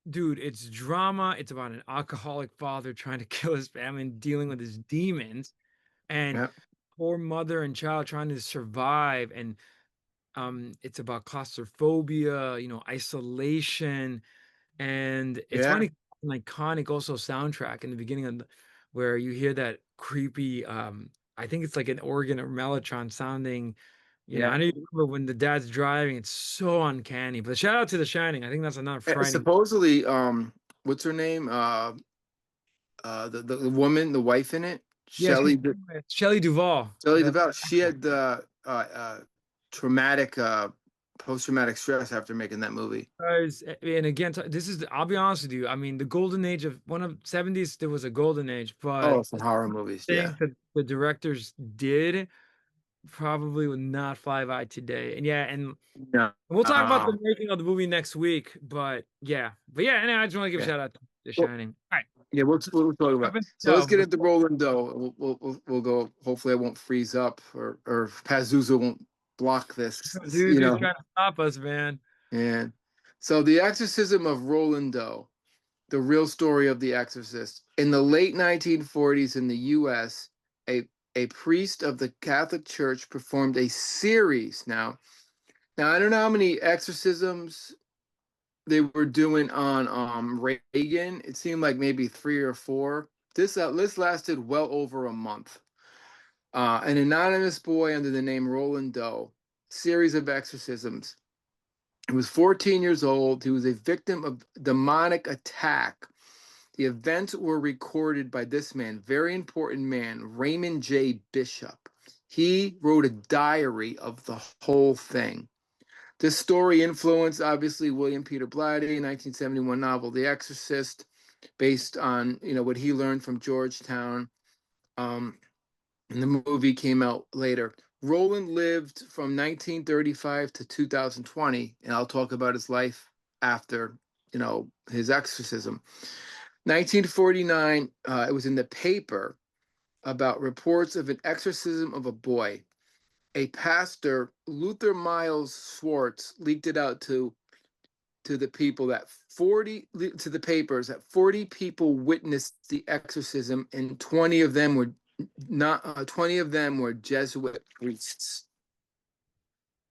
dude, it's drama. It's about an alcoholic father trying to kill his family and dealing with his demons and Yeah. poor mother and child trying to survive. And it's about claustrophobia, isolation. And it's Yeah. funny, an iconic also soundtrack in the beginning where you hear that creepy, I think it's like an organ or mellotron sounding. I Yeah. know you remember when the dad's driving, it's so uncanny. But shout out to The Shining. I think that's another frightening. Supposedly, what's her name? The woman, the wife in it, Yeah, she's Shelley Duvall. Shelley The Duvall. She had traumatic, post-traumatic stress after making that movie. guys, and again, this is I'll be honest with you. I mean, the golden age of one of 70s, there was a golden age, but Oh, for horror movies. Yeah. things that the directors did probably would not fly by today. And yeah, and No. we'll talk about the making of the movie next week. But yeah, anyway, I just want to give a Yeah. shout out to The Well, Shining. All right, yeah. We'll talk jump about. in. So let's No, get into Roland Doe. We'll go. Hopefully, I won't freeze up, or Pazuzu won't block this. Zuzu's trying to stop us, man. And so the exorcism of Roland Doe, the real story of the exorcist. In the late 1940s in the US, a priest of the Catholic Church performed a series. Now I don't know how many exorcisms they were doing on Reagan. It seemed like maybe three or four. This list lasted well over a month. An anonymous boy under the name Roland Doe, series of exorcisms. He was 14 years old. He was a victim of demonic attack. The events were recorded by this man, very important man, Raymond J. Bishop. He wrote a diary of the whole thing. This story influenced, obviously, William Peter Blatty, 1971 novel The Exorcist, based on what he learned from Georgetown. Um, and the movie came out later. Roland lived from 1935 to 2020, and I'll talk about his life after, his exorcism. 1949, it was in the paper about reports of an exorcism of a boy. A pastor, Luther Miles Schwartz, leaked it out to the people that 40 to the papers that 40 people witnessed the exorcism, and 20 of them were Not 20 of them were Jesuit priests.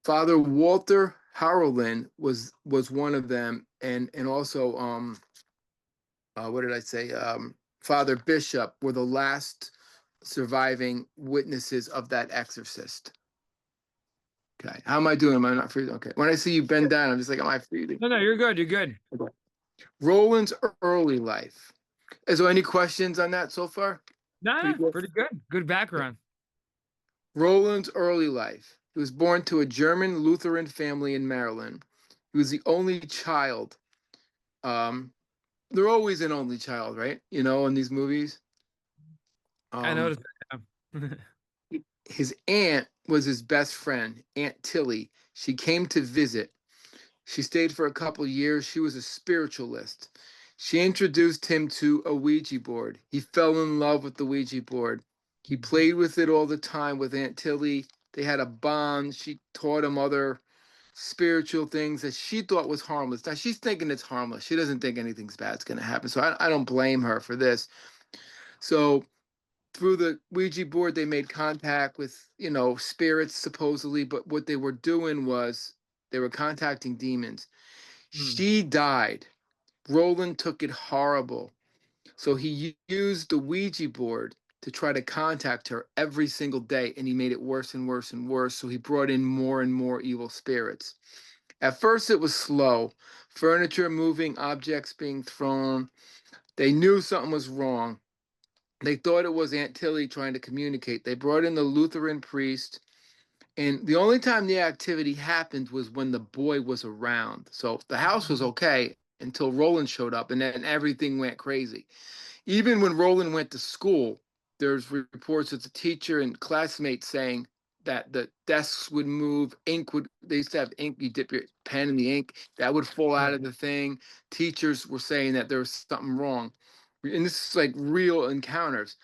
Father Walter Harrowland was one of them, and also what did I say? Father Bishop were the last surviving witnesses of that exorcist. Okay, how am I doing? Am I not freezing? Okay, when I see you bend down, I'm just like, am I freezing? No, no, you're good. You're good. Okay. Roland's early life. Is there any questions on that so far? Pretty Nah, good. pretty good. Good background. Roland's early life. He was born to a German Lutheran family in Maryland. He was the only child. Um, they're always an only child, right? In these movies. I Um, noticed that. Yeah. his aunt was his best friend, Aunt Tilly. She came to visit. She stayed for a couple years. She was a spiritualist. She introduced him to a Ouija board. He fell in love with the Ouija board. He played with it all the time with Aunt Tilly. They had a bond. She taught him other spiritual things that she thought was harmless. Now she's thinking it's harmless. She doesn't think anything's bad's going to happen. So I don't blame her for this. So through the Ouija board, they made contact with, spirits supposedly, but what they were doing was they were contacting demons. Hmm. She died. Roland took it horrible. So he used the Ouija board to try to contact her every single day, and he made it worse and worse and worse. So he brought in more and more evil spirits. At first, it was slow. Furniture moving, objects being thrown. They knew something was wrong. They thought it was Aunt Tilly trying to communicate. They brought in the Lutheran priest, and the only time the activity happened was when the boy was around. So the house was okay until Roland showed up, and then everything went crazy. Even when Roland went to school, there's reports of the teacher and classmates saying that the desks would move, they used to have ink, you dip your pen in the ink, that would fall out Huh. of the thing. Teachers were saying that there was something wrong. And this is like real encounters.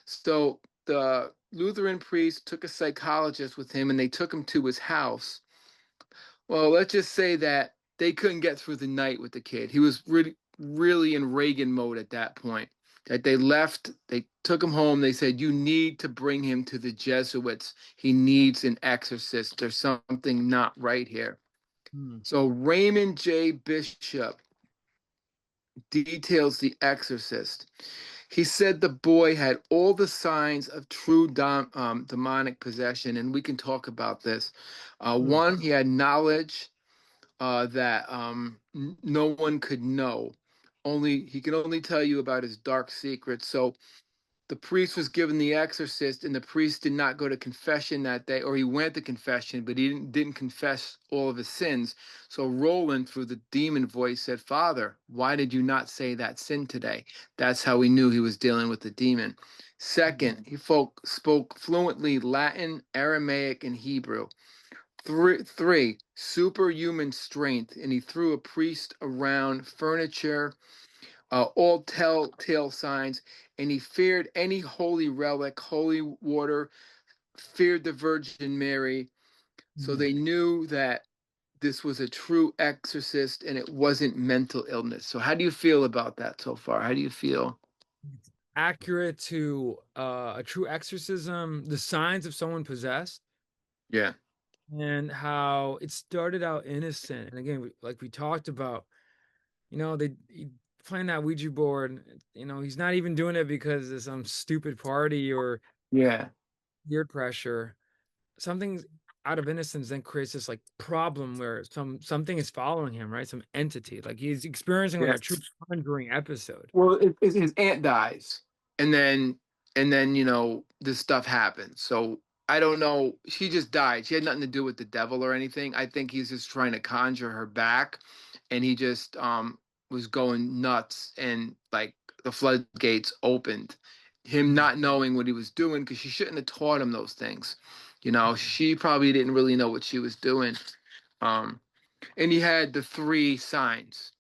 So the Lutheran priest took a psychologist with him and they took him to his house. Well, let's just say that they couldn't get through the night with the kid. He was really, really in Reagan mode at that point. That they left, they took him home. They said, "You need to bring him to the Jesuits. He needs an exorcist. There's something not right here." Hmm. So Raymond J. Bishop details the exorcist. He said the boy had all the signs of true demonic possession, and we can talk about this. Hmm. One, he had knowledge that no one could know. Only he can only tell you about his dark secrets. So the priest was given the exorcist, and the priest did not go to confession that day, or he went to confession, but he didn't confess all of his sins. So Roland, through the demon voice, said, "Father, why did you not say that sin today?" That's how he knew he was dealing with the demon. Second, he spoke fluently Latin, Aramaic, and Hebrew. Three, superhuman strength, and he threw a priest around furniture, all telltale signs, and he feared any holy relic, holy water, feared the Virgin Mary. So Hmm. they knew that this was a true exorcist and it wasn't mental illness. So how do you feel about that so far? How do you feel? Accurate to a true exorcism, the signs of someone possessed, Yeah, and how it started out innocent. And again, like we talked about, playing that Ouija board. He's not even doing it because of some stupid party or yeah, peer pressure. Something out of innocence then creates this like problem where something is following him, right? Some entity, like he's experiencing like yeah. a true conjuring episode. Well, his aunt dies, and then this stuff happens. So I don't know. She just died. She had nothing to do with the devil or anything. I think he's just trying to conjure her back, and he just was going nuts, and like the floodgates opened. Him Mm. not knowing what he was doing because she shouldn't have taught him those things. She probably didn't really know what she was doing. Um, and he had the three signs.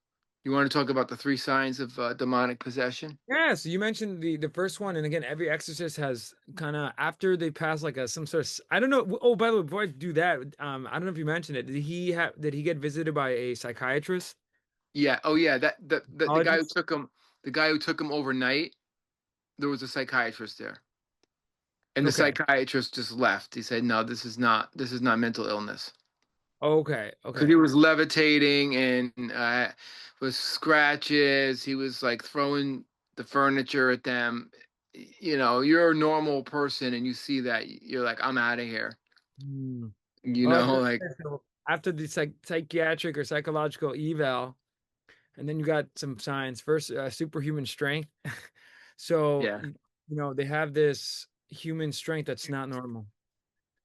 You want to talk about the three signs of demonic possession? Yeah, so you mentioned the first one, and again, every exorcist has kind of after they pass like a some sort of I don't know. Oh, by the way, before I do that, I don't know if you mentioned it. Did he get visited by a psychiatrist? Yeah. Oh, yeah. That Psychologist? the guy who took him overnight. There was a psychiatrist there. And the Okay. psychiatrist just left. He said, "No, this is not mental illness." Okay. Because Okay. he was levitating and was scratches. He was like throwing the furniture at them. You're a normal person and you see that, you're like, I'm out of here. Hmm. You Well, know, like, so after the psychiatric or psychological eval, and then you got some signs. First, superhuman strength. So yeah, they have this human strength that's not normal.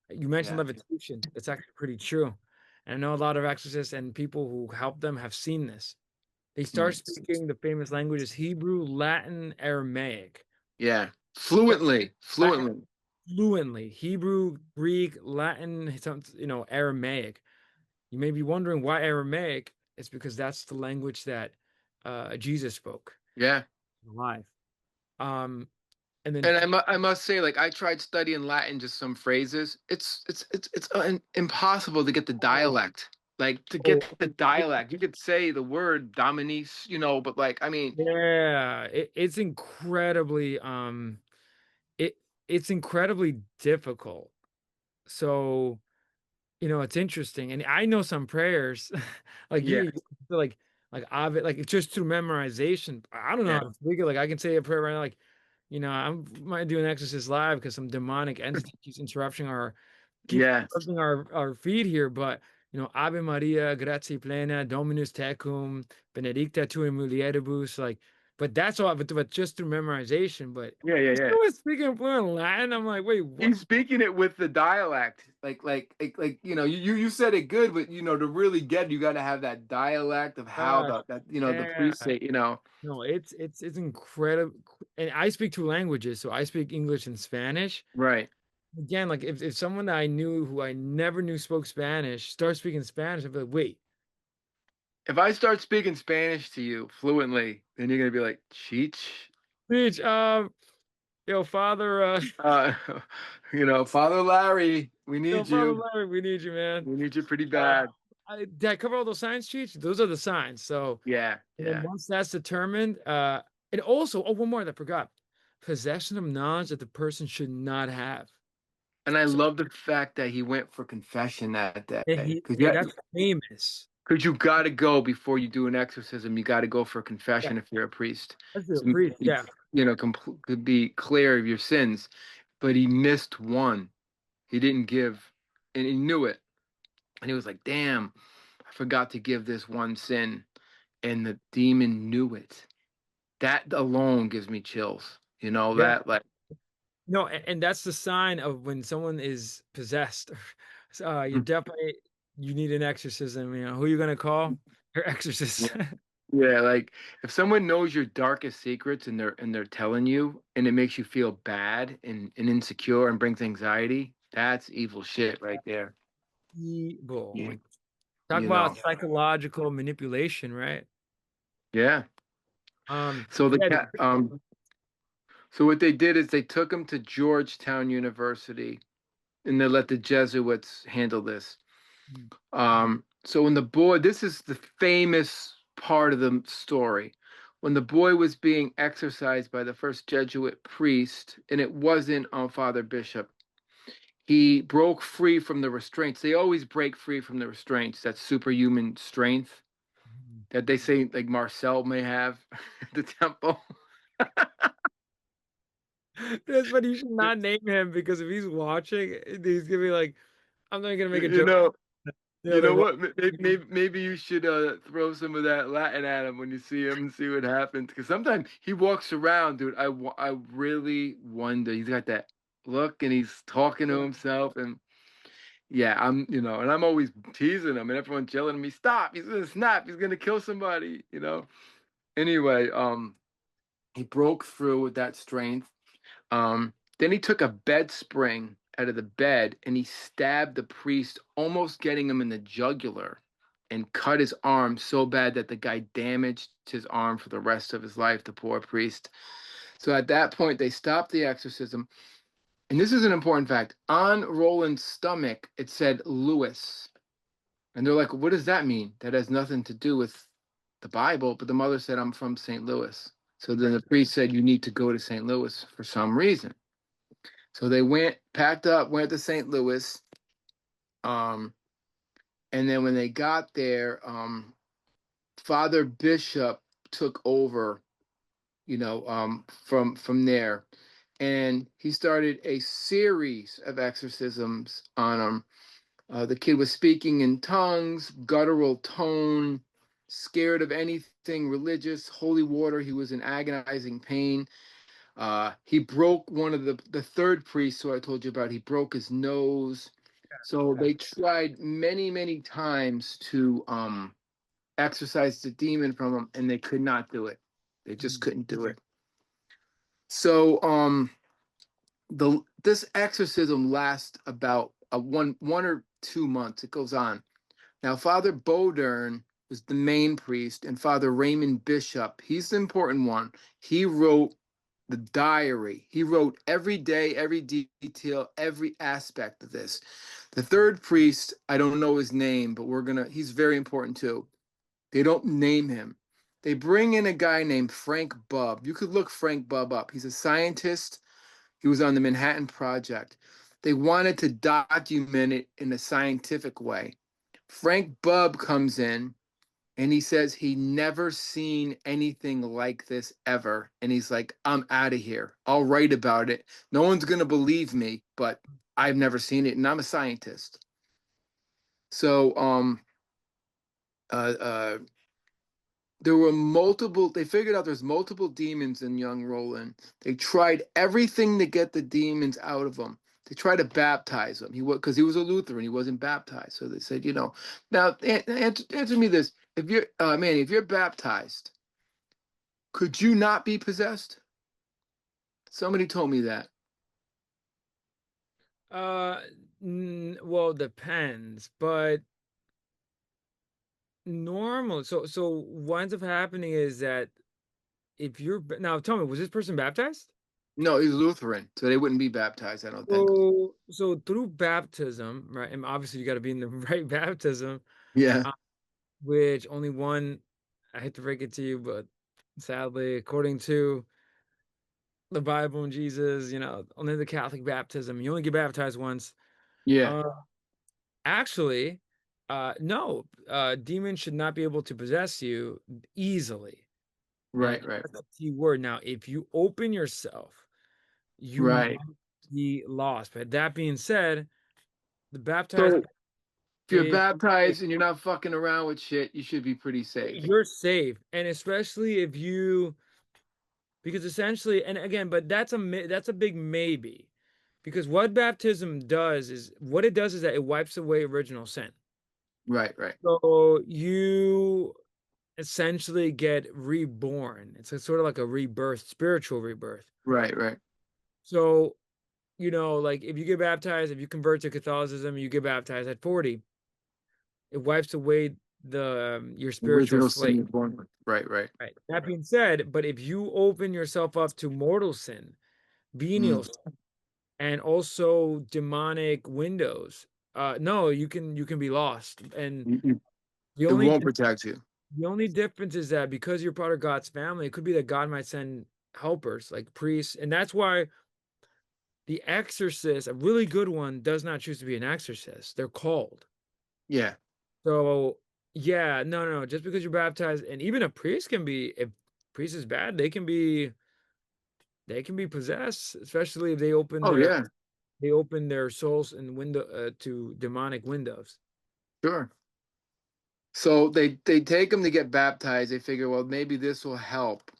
You mentioned yeah, levitation. That's actually pretty true. And I know a lot of exorcists and people who help them have seen this. They start mm, speaking the famous languages Hebrew, Latin, Aramaic. yeah, Start fluently, Latin fluently. fluently. Hebrew, Greek, Latin, Aramaic. You may be wondering why Aramaic. It's because that's the language that Jesus spoke Yeah. alive. Um, and then And I must say, like, I tried studying Latin, just some phrases. It's impossible to get the oh, dialect. Like, to get oh, the dialect, you could say the word Dominis, but like, I mean, yeah, it's incredibly it it's incredibly difficult. So it's interesting, and I know some prayers, like yeah, like Ave, like it's just through memorization. I don't know yeah, how to speak it. Like I can say a prayer right now, like I might do an exorcist live because some demonic entity keeps yeah, interrupting our feed here. But Ave Maria, gratia plena, Dominus tecum, benedicta tu in mulieribus. Like, but that's all. But just through memorization. But yeah, yeah, if yeah. someone's speaking fluent Latin, I'm like, wait, what? He's speaking it with the dialect, like you said it good, but to really get it, you got to have that dialect of how Uh, the yeah. priest say, No, it's incredible. And I speak two languages, so I speak English and Spanish. right. Again, like if someone that I knew who I never knew spoke Spanish starts speaking Spanish, I'd be like, wait, If I start speaking Spanish to you fluently, then you're gonna be like, Cheech, bitch, yo, Father, uh, Father Larry, we yo, need Father you. Larry, we need you, man. We need you pretty Uh, bad. did I cover all those signs, Cheech? Those are the signs. So, Yeah, and then yeah. once that's determined, and also, oh, one more that I forgot. Possession of knowledge that the person should not have. And I So, love the fact that he went for confession that day, because yeah, that's famous. you got to go before you do an exorcism. You got to go for a Yeah, confession if you're a priest, that's a to priest. be, Yeah. to be clear of your sins. But he missed one. He didn't give, and he knew it. And he was like, "Damn, I forgot to give this one sin." And the demon knew it. That alone gives me chills. Yeah. That, like, No, and that's the sign of when someone is possessed. So, you need an exorcism. Who are you gonna call? Your exorcist. yeah, like, if someone knows your darkest secrets and they're telling you, and it makes you feel bad and insecure and brings anxiety, that's evil shit right there. Evil. You, Like talk you about know. psychological manipulation, right? Yeah. Um, So the yeah, cat so what they did is they took him to Georgetown University and they let the Jesuits handle this. So when the boy, this is the famous part of the story. When the boy was being exorcised by the first Jesuit priest, and it wasn't on Father Bishop, he broke free from the restraints. They always break free from the restraints, that superhuman strength that they say like Marcel may have at the temple. that's but you should not name him because if he's watching, he's gonna be like, I'm not gonna make a You joke. know, you They're know like, what? Maybe you should throw some of that Latin at him when you see him and see what happens. Because sometimes he walks around, dude. I really wonder. He's got that look, and he's talking to himself, and yeah, and I'm always teasing him, and everyone's yelling at me, "Stop! He's gonna snap! He's gonna kill somebody." Anyway, he broke through with that strength. Then he took a bed spring out of the bed and he stabbed the priest, almost getting him in the jugular, and cut his arm so bad that the guy damaged his arm for the rest of his life, the poor priest. So at that point, they stopped the exorcism. And this is an important fact. On Roland's stomach, it said Lewis. And they're like, what does that mean? That has nothing to do with the Bible. But the mother said, I'm from St. Louis. So then the priest said, you need to go to St. Louis for some reason. So they went, packed up, went to St. Louis. Um, and then when they got there, Father Bishop took over, from there, and he started a series of exorcisms on them. The kid was speaking in tongues, guttural tone, scared of anything religious, holy water. He was in agonizing pain. He broke one of the third priest who I told you about. He broke his nose. So Yeah. they tried many, many times to exorcise the demon from him, and they could not do it. They just Mhm. couldn't do it. So the this exorcism lasts about a one or 2 months. It goes on. Now, Father Bodern was the main priest, and Father Raymond Bishop, he's the important one. He wrote the diary. He wrote every day, every detail, every aspect of this. The third priest, I don't know his name, but he's very important too. They don't name him. They bring in a guy named Frank Bubb. You could look Frank Bubb up. He's a scientist. He was on the Manhattan Project. They wanted to document it in a scientific way. Frank Bubb comes in and he says he never seen anything like this ever. And he's like, I'm out of here. I'll write about it. No one's going to believe me, but I've never seen it. And I'm a scientist. So, uh, uh, they figured out there's multiple demons in young Roland. They tried everything to get the demons out of him. They tried to baptize him. Because he was a Lutheran, he wasn't baptized. So they said, now answer me this: if you're Manny, if you're baptized, could you not be possessed? Somebody told me that. Uh, well, depends, but normal. So what ends up happening is that if now tell me, was this person baptized? No, he's Lutheran, so they wouldn't be baptized. I don't think. So through baptism, right? And obviously you got to be in the right baptism, Yeah, uh, which only one. I hate to break it to you, but sadly, according to the Bible and Jesus, only the Catholic baptism, you only get baptized once. yeah, Uh, Actually, no, demons should not be able to possess you easily. right, And right, that's the key word. Now, if you open yourself, you right. might be lost. But that being said, the baptized So if you're is baptized and you're not fucking around with shit, you should be pretty safe. you're safe. And especially if you, because essentially, and again, but that's a big maybe. Because what baptism does is what it does is that it wipes away original sin. Right, right, So you essentially get reborn. It's a sort of like a rebirth, spiritual rebirth. right, right. So, like if you get baptized, if you convert to Catholicism, you get baptized at 40, it wipes away your spiritual Original sin slate. you're born with. Right, right. Right. That being said, but if you open yourself up to mortal sin, venial Mm. sin, and also demonic windows, no, you can be lost. And You- you- the It only won't protect you. The only difference is that because you're part of God's family, it could be that God might send helpers like priests. And that's why the exorcist, a really good one, does not choose to be an exorcist. They're called. Yeah, So, yeah, no. Just because you're baptized, and even a priest can be, if priest is bad, they can be possessed, especially if oh yeah, they open their souls and window to demonic windows. sure. So they take them to get baptized. They figure, well, maybe this will help.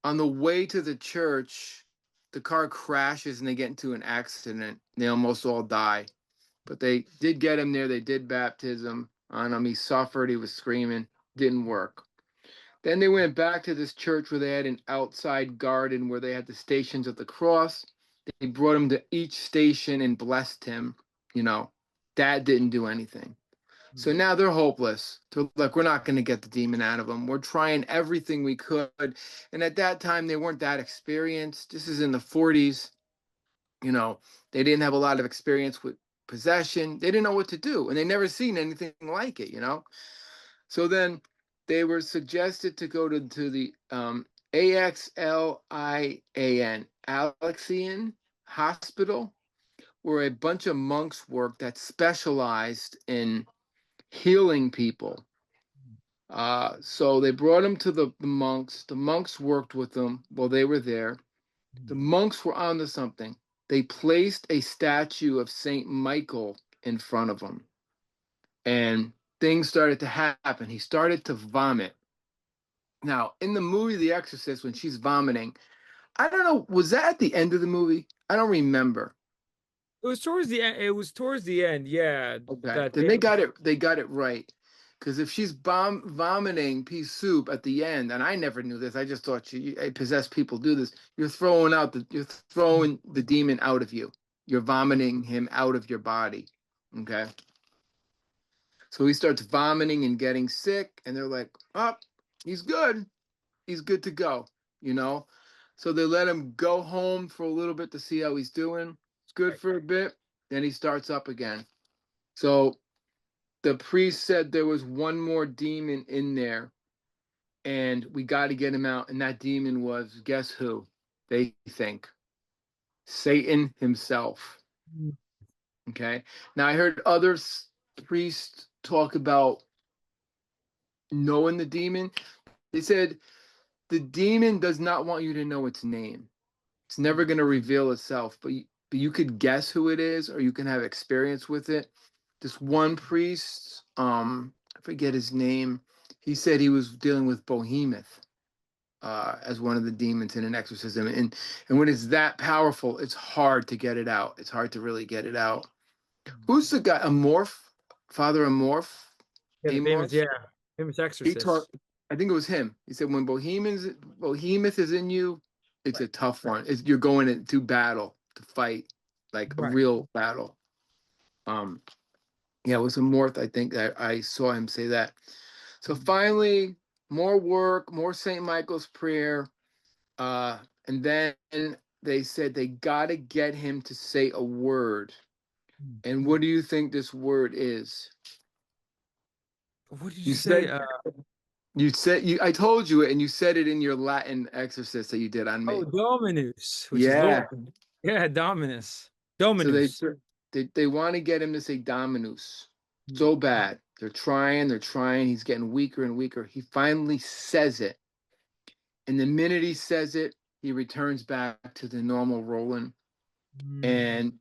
On the way to the church, the car crashes and they get into an accident. They almost all die. But they did get him there. They did baptism on him. He suffered. He was screaming. Didn't work. Then they went back to this church where they had an outside garden where they had the stations of the cross. They brought him to each station and blessed him. You know, that didn't do anything. So Hmm. now they're hopeless. They're like, we're not going to get the demon out of them. We're trying everything we could. And at that time, they weren't that experienced. This is in the 40s. You know, they didn't have a lot of experience with possession. They didn't know what to do. And they never seen anything like it. So then they were suggested to go to the AXLIAN, Alexian. hospital where a bunch of monks worked that specialized in healing people. So they brought him to the monks. The monks worked with them while they were there. The monks were onto something. They placed a statue of Saint Michael in front of him, and things started to happen. He started to vomit. Now, in the movie The Exorcist, when she's vomiting, I don't know, was that at the end of the movie? I don't remember. It was towards the end. It was towards the end. Yeah, Okay, that then they. they got it right. Because if she's vomiting pea soup at the end, and I never knew this, I just thought possessed people do this. You're throwing the demon out of you. You're vomiting him out of your body. Okay, so he starts vomiting and getting sick, and they're like, "Oh, he's good. He's good to go." You know, so they let him go home for a little bit to see how he's doing. It's good Right. for a bit, then he starts up again. So the priest said there was one more demon in there, and we got to get him out. And that demon was, guess who? They think Satan himself. Okay. Now I heard other priests talk about knowing the demon. They said the demon does not want you to know its name. It's never going to reveal itself, but you could guess who it is, or you can have experience with it. This one priest, I forget his name. He said he was dealing with Behemoth as one of the demons in an exorcism, and when it's that powerful, it's hard to get it out. It's hard to really get it out. Who's the guy? Amorph, Father Amorph, Yeah, the famous, Amorph. yeah, famous He taught. exorcist. I think it was him. He said when Behemoth is in you, it's a Right. tough one. You're going into battle to fight, like a Right. real battle. Um, yeah, it was Amorph. I think I saw him say that. So finally, more work, more St. Michael's prayer. Uh, and then they said they got to get him to say a word. And what do you think this word is? What did you You say? said I told you it, and you said it in your Latin exorcist that you did on Oh, me. Dominus, which is Yeah. Lord. Yeah, Dominus. So Dominus. they want to get him to say Dominus so bad. They're trying. He's getting weaker and weaker. He finally says it. And the minute he says it, he returns back to the normal Roland. And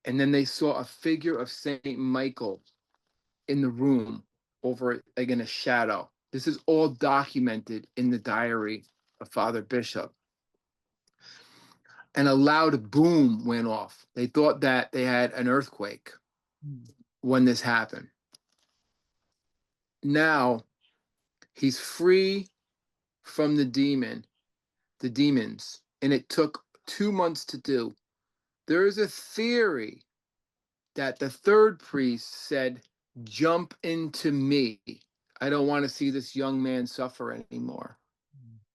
and then they saw a figure of Saint Michael in the room over like in a shadow. This is all documented in the diary of Father Bishop. And a loud boom went off. They thought that they had an earthquake when this happened. Now he's free from the demons, and it took 2 months to do. There is a theory that the third priest said, "Jump into me. I don't want to see this young man suffer anymore."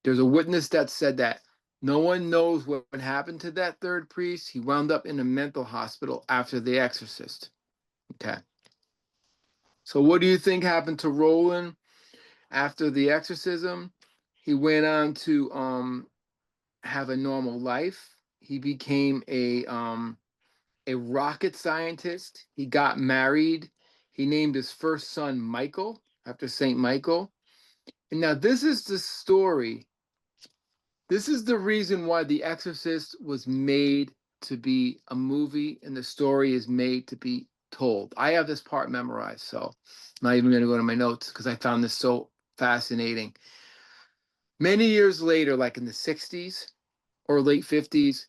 There's a witness that said that. No one knows what happened to that third priest. He wound up in a mental hospital after The Exorcist. Okay. So, what do you think happened to Roland after the exorcism? He went on to have a normal life. He became a rocket scientist. He got married. He named his first son Michael after Saint Michael. And now this is the story. This is the reason why The Exorcist was made to be a movie and the story is made to be told. I have this part memorized, so I'm not even going to go to my notes because I found this so fascinating. Many years later, like in the 60s or late 50s,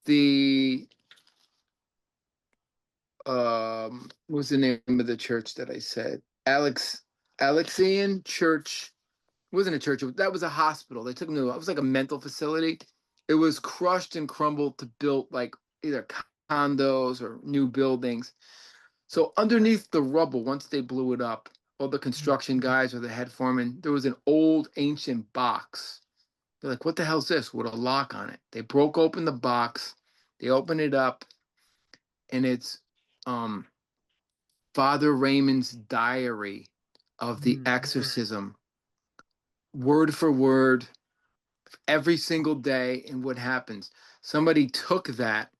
the what's the name of the church that I said? Alexian Church. It wasn't a church. That was a hospital. They took him to. It was like a mental facility. It was crushed and crumbled to build like either condos or new buildings. So underneath the rubble, once they blew it up, all the construction guys or the head foreman, there was an old ancient box. They're like, "What the hell's this?" With a lock on it. They broke open the box. They opened it up, and it's um Father Raymond's diary of the exorcism, word for word, every single day, and what happens. Somebody took that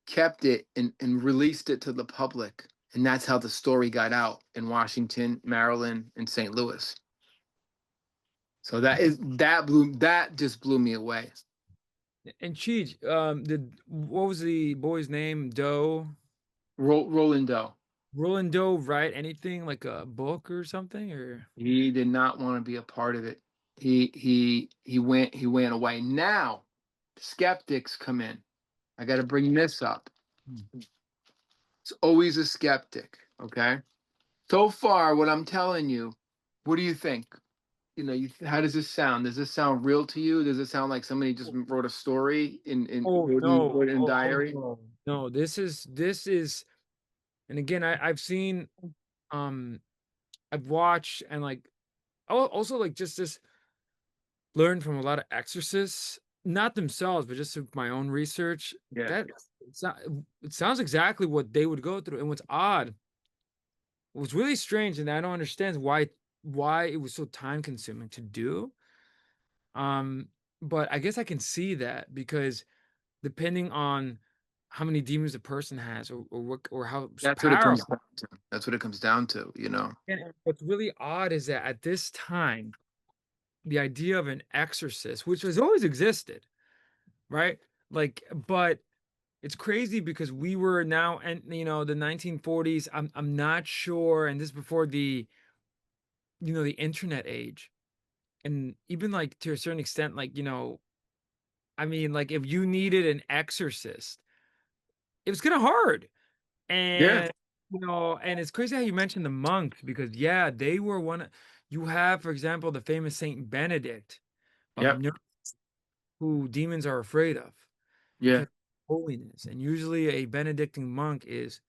kept it and released it to the public. And that's how the story got out in Washington, Maryland, and St. Louis. So that just blew me away. And Cheech, did what was the boy's name? Doe? Roland Doe. Roland Doe write anything like a book or something? Or He did not want to be a part of it. He went away. Now, skeptics come in. I got to bring this up. Hmm. It's always a skeptic. Okay. So far, what I'm telling you, what do you think? How does this sound? Does this sound real to you? Does it sound like somebody just wrote a story in Oh no. wrote it in diary? No. No, this is and again I've seen um I've watched and like also like just this learned from a lot of exorcists, not themselves, but just through my own research. Yeah. That it's not, it sounds exactly what they would go through. And what's odd, what's really strange, and I don't understand why it was so time consuming to do. Um, but I guess I can see that because depending on how many demons a person has or what or how That's what it powerful. comes down to. That's what it comes down to. And what's really odd is that at this time, the idea of an exorcist, which has always existed, right? Like, but it's crazy because we were now and the 1940s. I'm not sure, and this is before the internet age, and even like to a certain extent, like I mean, like if you needed an exorcist, it was kind of hard, Yeah. and and it's crazy how you mentioned the monks because yeah, they were one. You have, for example, the famous Saint Benedict of Yep. Nuremberg, who demons are afraid of Yeah. because of holiness. And usually a Benedictine monk is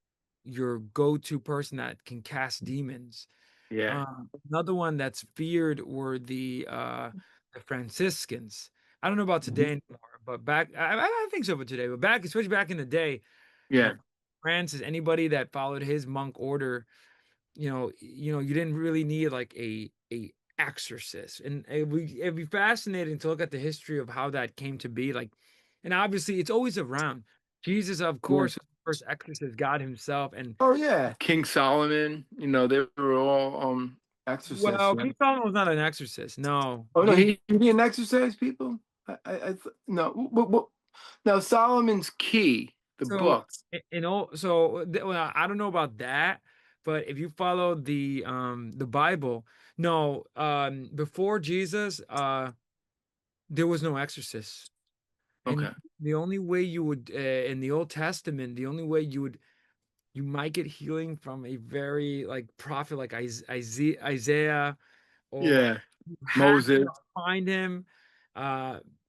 your go-to person that can cast demons. Yeah. Another one that's feared were the Franciscans. I don't know about today Mhm. anymore, but back I think so for today, but back, especially back in the day, Yeah. Francis, anybody that followed his monk order, you didn't really need like a exorcist, and it'd be fascinating to look at the history of how that came to be. Like, and obviously, it's always around. Jesus, of Yeah. course, was the first exorcist, God Himself, and Oh yeah. King Solomon, they were all exorcists. well, Yeah. King Solomon was not an exorcist. No, Oh no, he didn't exorcise people. No. Now Solomon's Key, the so book. well, I don't know about that, but if you follow the Bible, no, before Jesus, there was no exorcist. And Okay. the only way you would, in the Old Testament, the only way you might get healing from a very like prophet like Isaiah, or Yeah. you have to Moses. find him.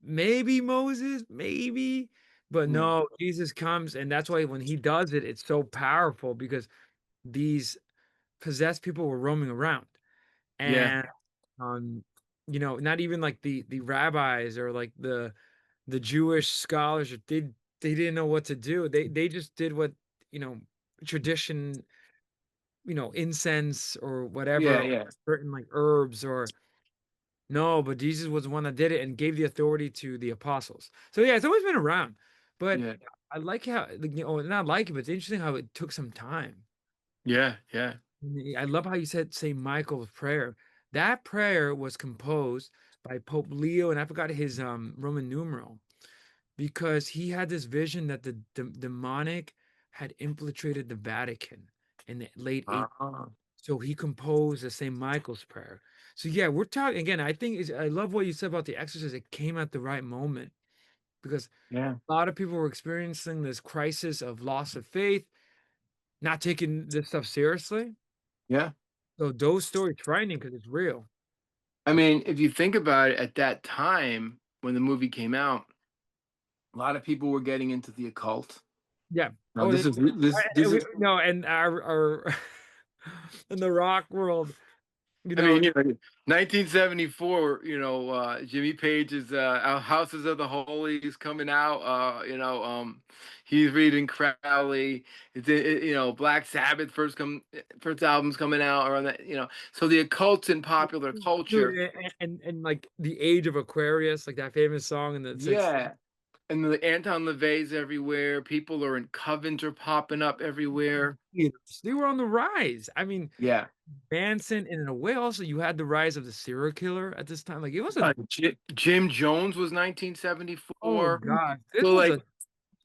Maybe Moses, maybe, but Yeah. no, Jesus comes, and that's why when he does it, it's so powerful because these possessed people were roaming around, Yeah. and not even like the rabbis or like the Jewish scholars they didn't know what to do. They just did what, you know, tradition, incense or Yeah. whatever, Yeah. certain like herbs or no, but Jesus was the one that did it and gave the authority to the apostles. So yeah, it's always been around. But Yeah. I like how, like, not like it, but it's interesting how it took some time. Yeah. Yeah. I love how you said St. Michael's prayer. That prayer was composed by Pope Leo, and I forgot his Roman numeral, because he had this vision that the demonic had infiltrated the Vatican in the late 8th. Uh, So he composed the St. Michael's prayer. So yeah, we're talking again. I love what you said about the Exorcist. It came at the right moment because yeah. a lot of people were experiencing this crisis of loss of faith, not taking this stuff seriously. Yeah. So those stories frightening because it's real. I mean, if you think about it, at that time when the movie came out, a lot of people were getting into the occult. Yeah. Now, Oh, this is this this is. no, and our in the rock world, you I know, mean, 1974. Jimmy Page's "Our Houses of the Holy" is coming out. He's reading Crowley. Black Sabbath first album's coming out around that. So the occult's in popular dude, culture. and like the age of Aquarius, like that famous song in the 60s. Yeah, and the Anton LaVey's everywhere. People are in covens are popping up everywhere. theaters. They were on the rise. I mean, Yeah. Manson, and in a way, also you had the rise of the serial killer at this time. Like it was a Jim Jones was oh 1974. god, So like, this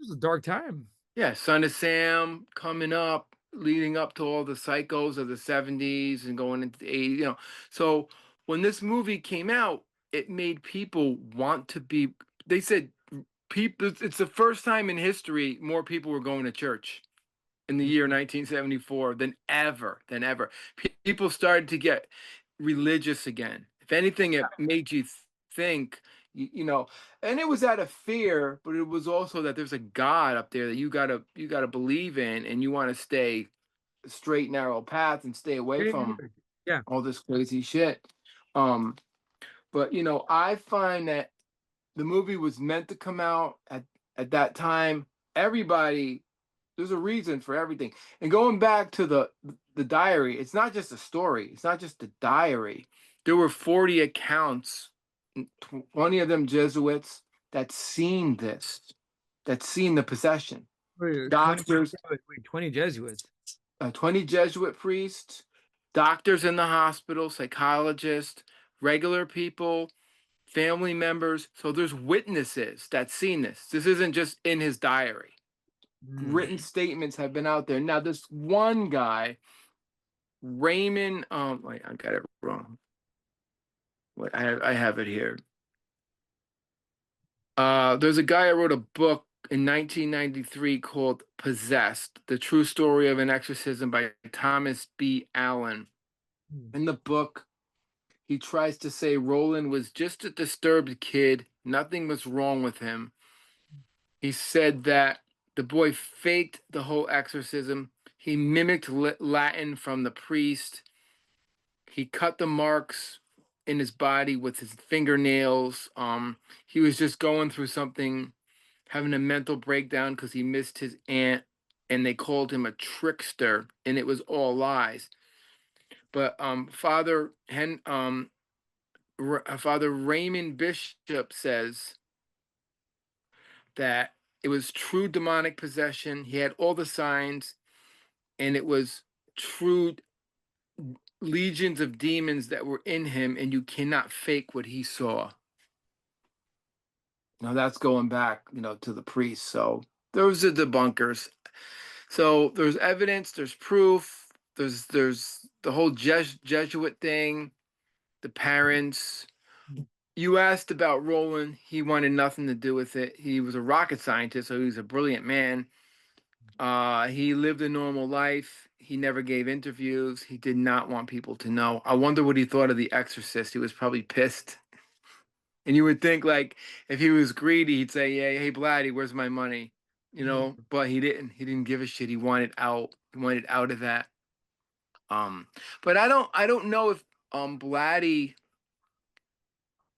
was a dark time. yeah, Son of Sam coming up, leading up to all the psychos of the 70s and going into the 80s, So when this movie came out, it made people want to be, they said people, it's the first time in history more people were going to church in the year 1974 than ever. People started to get religious again. If anything, it made you think, you know, and it was out of fear, but it was also that there's a God up there that you gotta believe in, and you want to stay straight, narrow path and stay away from Yeah. all this crazy shit. Um, but I find that the movie was meant to come out at that time. Everybody, there's a reason for everything. And going back to the diary, it's not just a story. It's not just a diary. There were 40 accounts, 20 of them Jesuits that seen this, that seen the possession. Wait, 20, Doctors, 20 Jesuits. 20 Jesuit priests, doctors in the hospital, psychologists, regular people, family members. So there's witnesses that seen this. This isn't just in his diary. Mm. Written statements have been out there. Now, this one guy, Raymond, wait, I got it wrong. Wait, I have it here. There's a guy who wrote a book in 1993 called Possessed: The True Story of an Exorcism by Thomas B. Allen. Mm. In the book, he tries to say Roland was just a disturbed kid. Nothing was wrong with him. He said that the boy faked the whole exorcism. He mimicked Latin from the priest. He cut the marks in his body with his fingernails. He was just going through something, having a mental breakdown because he missed his aunt, and they called him a trickster, and it was all lies. But Father Raymond Bishop says that it was true demonic possession. He had all the signs, and it was true legions of demons that were in him, and you cannot fake what he saw. Now that's going back, to the priests. So those are debunkers. So there's evidence, there's proof, there's the whole Jesuit thing, the parents. You asked about Roland. He wanted nothing to do with it. He was a rocket scientist, so he was a brilliant man. He lived a normal life. He never gave interviews. He did not want people to know. I wonder what he thought of The Exorcist. He was probably pissed. And you would think, like, if he was greedy, he'd say, "Yeah, hey, Blatty, where's my money?" But he didn't. He didn't give a shit. He wanted out. He wanted out of that. Um, but I don't know if Blatty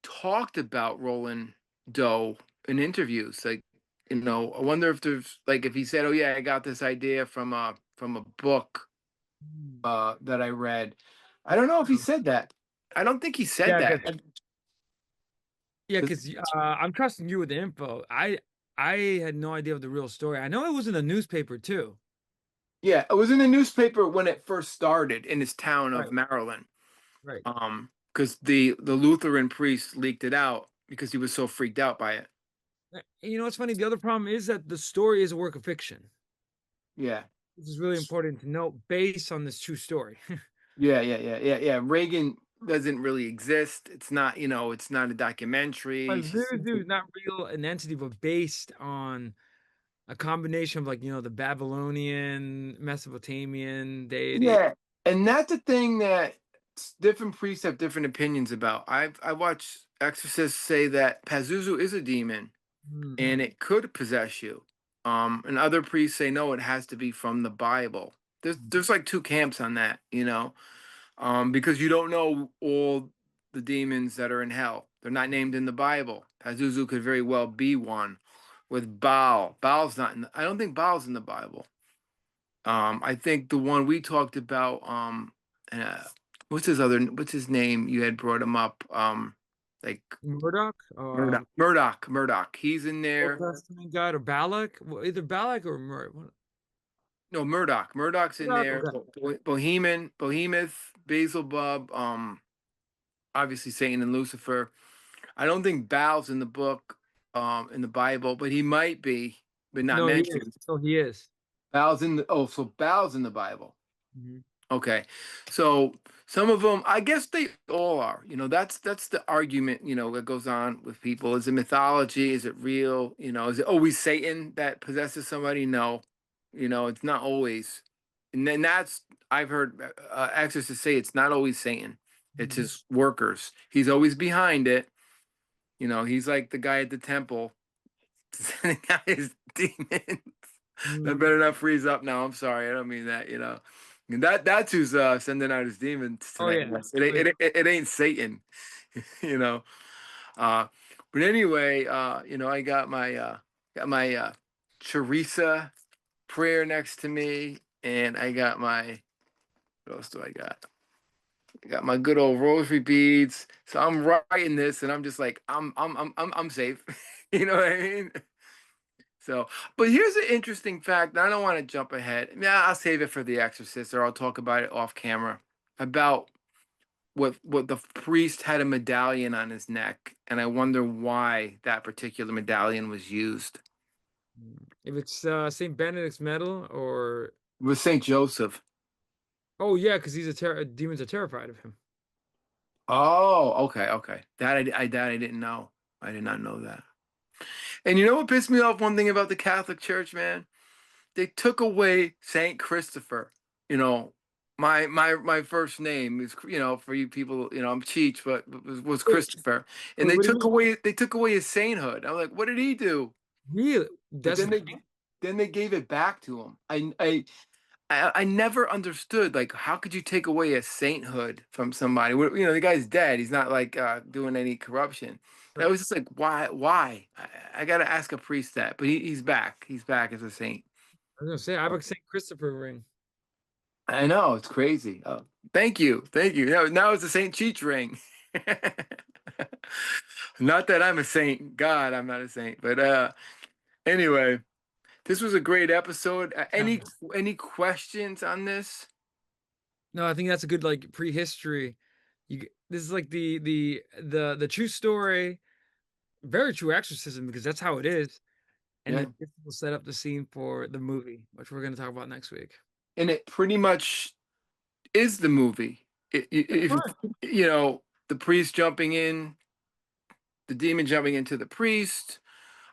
talked about Roland Doe in interviews. Like, I wonder if there's like if he said, "Oh yeah, I got this idea from a book that I read." I don't know if he said that. I don't think he said Yeah, that. yeah, 'Cause- because I'm trusting you with the info. I had no idea of the real story. I know it was in the newspaper too. Yeah, it was in the newspaper when it first started in his town Right, of Maryland. right. Because the Lutheran priest leaked it out because he was so freaked out by it. You know what's funny? The other problem is that the story is a work of fiction. Yeah. This is really important to note based on this true story. Yeah, yeah, yeah, yeah, yeah. Reagan doesn't really exist. It's not a documentary. Like It's just, this is not real an entity, but based on a combination of like, the Babylonian, Mesopotamian deity. yeah, and that's a thing that different priests have different opinions about. I watched exorcists say that Pazuzu is a demon Hmm. and it could possess you. And other priests say no, it has to be from the Bible. There's like two camps on that, because you don't know all the demons that are in hell. They're not named in the Bible. Pazuzu could very well be one. With Baal, Baal's not in. I don't think Baal's in the Bible. I think the one we talked about. Uh, what's his name? You had brought him up. like Murdoch, Murdoch. He's in Old there. Testament God, or Balak, well, either Balak or No, Murdoch. Murdoch's in Murdoch. there. Okay. Behemoth, Beelzebub, obviously Satan and Lucifer. I don't think Baal's in the book, in the Bible, but he might be, but not No, he is. mentioned. Oh, he is. So Baal's in the Bible. Mhm. Okay. So some of them, I guess they all are. That's the argument, that goes on with people. Is it mythology? Is it real? Is it always Satan that possesses somebody? No. It's not always. And then I've heard exorcists say it's not always Satan. It's Mhm. his workers. He's always behind it. He's like the guy at the temple sending out his demons. I Mhm. better not freeze up now. I'm sorry. I don't mean that. And that's who's sending out his demons Oh tonight. yeah. Yes. It Oh ain't yeah. it ain't Satan, you know. Uh but anyway, I got my Teresa prayer next to me, and I got my what else do I got? I got my good old rosary beads. So I'm writing this, and I'm just like I'm safe. You know what I mean? So, but here's an interesting fact. And I don't want to jump ahead. Yeah, I'll save it for The Exorcist, or I'll talk about it off camera. About what the priest had a medallion on his neck, and I wonder why that particular medallion was used. If it's Saint Benedict's medal, or It was Saint Joseph. oh yeah, because demons are terrified of him. Oh, okay, okay. That I didn't know. I did not know that. And you know what pissed me off? One thing about the Catholic Church, man, they took away Saint Christopher. You know, my first name is, for you people, I'm Cheech, but was Wait, Christopher, and wait, what do you mean? they took away his sainthood. I'm like, what did he do? Really? But That's then they gave it back to him. I never understood, like, how could you take away a sainthood from somebody? The guy's dead. He's not like doing any corruption. And I was just like, why? I got to ask a priest that. But he's back. He's back as a saint. I was gonna say I have a Saint Christopher ring. I know, it's crazy. Oh, thank you, thank you. Now it's a Saint Cheech ring. Not that I'm a saint. God, I'm not a saint. But anyway, this was a great episode. Yeah. Any questions on this? No, I think that's a good like prehistory. This is like the true story, very true exorcism because that's how it is, and Yeah. this will set up the scene for the movie, which we're gonna talk about next week. And it pretty much is the movie. If Right. the priest jumping in, the demon jumping into the priest.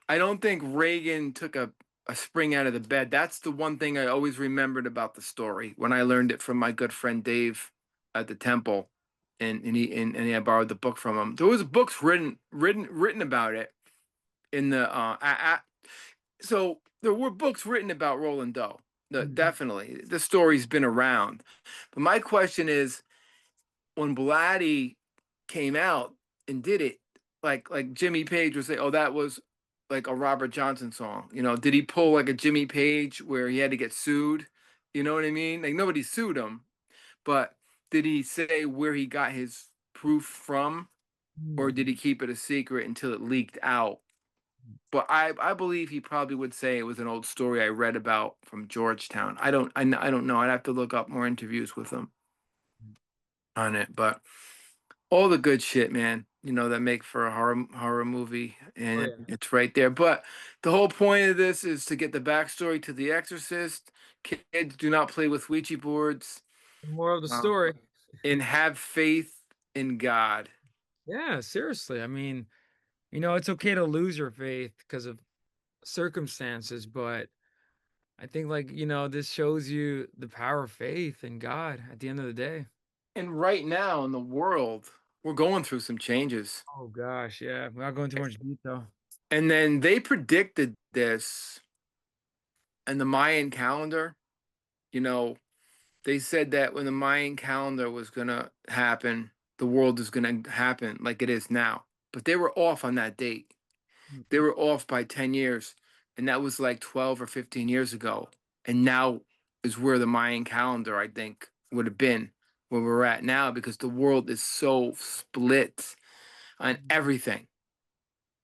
I don't think Reagan took a spring out of the bed. That's the one thing I always remembered about the story when I learned it from my good friend Dave at the temple, and I borrowed the book from him. There was books written about it in the so there were books written about Roland Doe. Mhm. Definitely, the story's been around. But my question is, when Blatty came out and did it, like Jimmy Page would say, "Oh, that was like a Robert Johnson song." Did he pull like a Jimmy Page where he had to get sued? You know what I mean? Like nobody sued him, but did he say where he got his proof from, or Mhm. did he keep it a secret until it leaked out? But I believe he probably would say it was an old story I read about from Georgetown. I don't know. I'd have to look up more interviews with him on it, but all the good shit, man, that make for a horror movie, Oh and yeah. it's right there. But the whole point of this is to get the backstory to The Exorcist. Kids, do not play with Ouija boards, More of the uh, story. and have faith in God. Yeah, seriously. I mean, it's okay to lose your faith because of circumstances, but I think like, this shows you the power of faith in God at the end of the day. And right now in the world, we're going through some changes. Oh gosh, yeah. Without going too much detail. And then they predicted this in the Mayan calendar. You know, they said that when the Mayan calendar was going to happen, the world is going to happen like it is now. But they were off on that date. They were off by 10 years. And that was like 12 or 15 years ago. And now is where the Mayan calendar, I think, would have been where we're at now, because the world is so split. on Mhm. everything.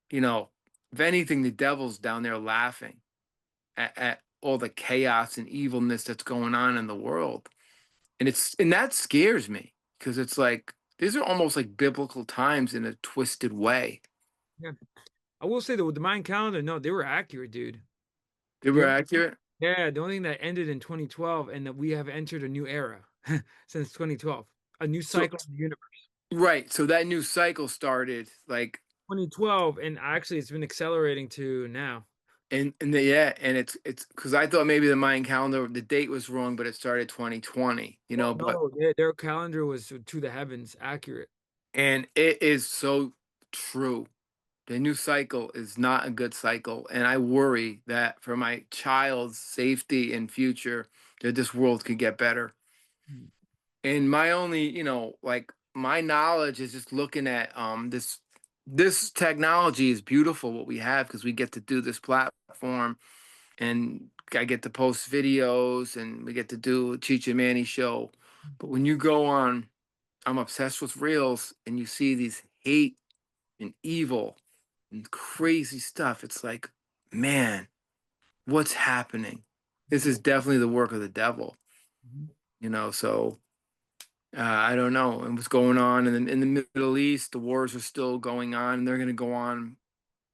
You know, if anything, the devil's down there laughing at all the chaos and evilness that's going on in the world. And that scares me because it's like these are almost like biblical times in a twisted way. Yeah. I will say though, with the Mayan calendar, no, they were accurate, dude. They The were only accurate. Yeah, the only thing that ended in 2012 and that we have entered a new era since 2012, a new So cycle in the universe. right, so that new cycle started like 2012, and actually it's been accelerating to now. yeah, and it's because I thought maybe the Mayan calendar the date was wrong, but it started 2020. Well, But no, their calendar was to the heavens, accurate. and it is so true. The new cycle is not a good cycle, and I worry that for my child's safety and future, that this world could get better. Mm. And my only, like my knowledge is just looking at this technology is beautiful what we have because we get to do this platform and I get to post videos and we get to do a Cheech and Manny show. But when you go on, I'm obsessed with reels and you see these hate and evil and crazy stuff. It's like, man, what's happening? This is definitely the work of the devil, Mhm. so I don't know. And what's going on in the Middle East, the wars are still going on and they're going to go on.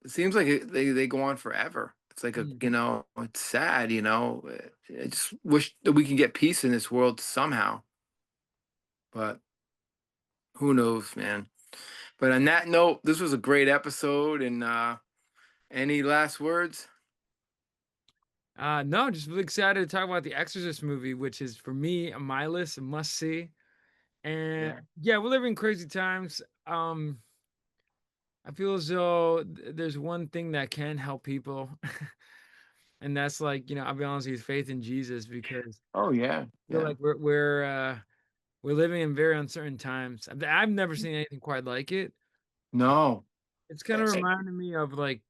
It seems like they go on forever. It's like Mm. it's sad. I just wish that we can get peace in this world somehow, but who knows, man. But on that note, this was a great episode. And any last words? No, just really excited to talk about the Exorcist movie, which is for me a my list, a must see. And Yeah. yeah, we're living in crazy times. I feel as though there's one thing that can help people, and that's like, I'll be honest with you, faith in Jesus, because Oh yeah. I feel Yeah. like we're living in very uncertain times. I've never seen anything quite like it. No. It's kind of reminding me of like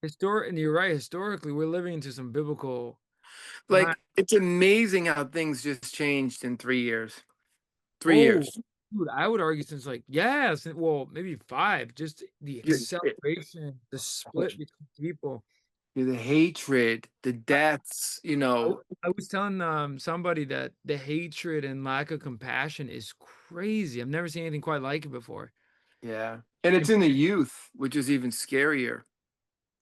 historic, and you're right, historically, we're living into some biblical time. Like it's amazing how things just changed in 3 years. Three Oh, years. dude, I would argue since like, yes, well, maybe five, just the Yeah, acceleration, the split between people. the hatred, the I, deaths. I was telling somebody that the hatred and lack of compassion is crazy. I've never seen anything quite like it before. Yeah. And it's And in the youth, which is even scarier.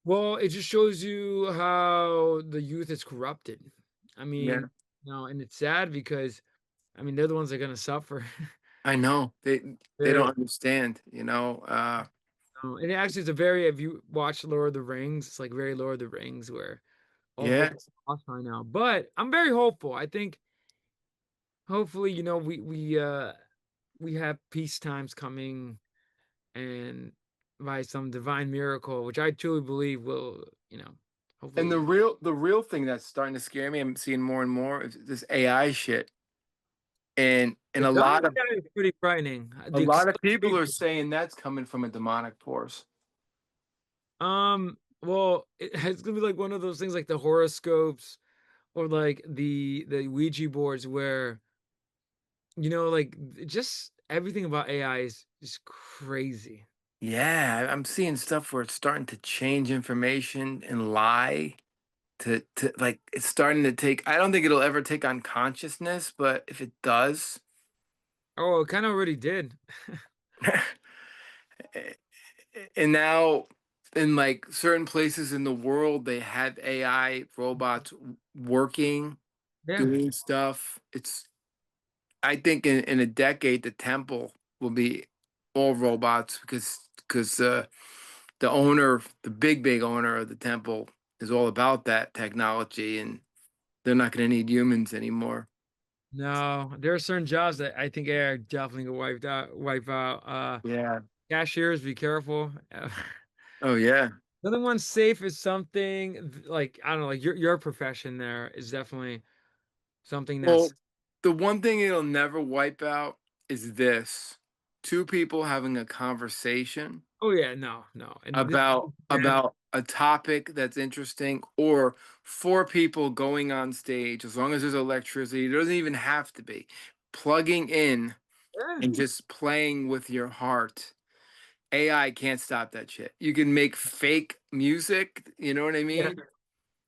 well, it just shows you how the youth is corrupted. I Yeah. mean, and it's sad because I mean they're the ones that are gonna suffer. I know. They don't Very. understand. And it actually, it's a very, if you watch Lord of the Rings, it's like very Lord of the Rings where all hope Yeah. is lost right now. But I'm very hopeful. I think hopefully, we have peace times coming, and by some divine miracle, which I truly believe will, And the hopefully. real the real thing that's starting to scare me, I'm seeing more and more is this AI shit. And The zombie guy is pretty frightening. a The lot of people are acceleration. saying that's coming from a demonic force. Well, it's gonna be like one of those things like the horoscopes or like the Ouija boards where like just everything about AI is just crazy. Yeah, I'm seeing stuff where it's starting to change information and lie to like it's starting to take I don't think it'll ever take on consciousness, but if it does, Oh, it kind of already did. and now in like certain places in the world they have AI robots working, Yeah. doing stuff. It's I think in a decade the temple will be all robots because the owner, the big owner of the temple, is all about that technology, and they're not going to need humans anymore. No, there are certain jobs that I think AI are definitely gonna wipe out. Yeah. Cashiers, be careful. Oh yeah. The other one, safe is something like I don't know, like your profession there is definitely something Well, that's. the one thing it'll never wipe out is this: two people having a conversation Oh yeah, no, no, and about a topic that's interesting, or four people going on stage. As long as there's electricity, it doesn't even have to be plugging in yeah, and just playing with your heart AI can't stop that shit. You can make fake music, you know what I Yeah. mean?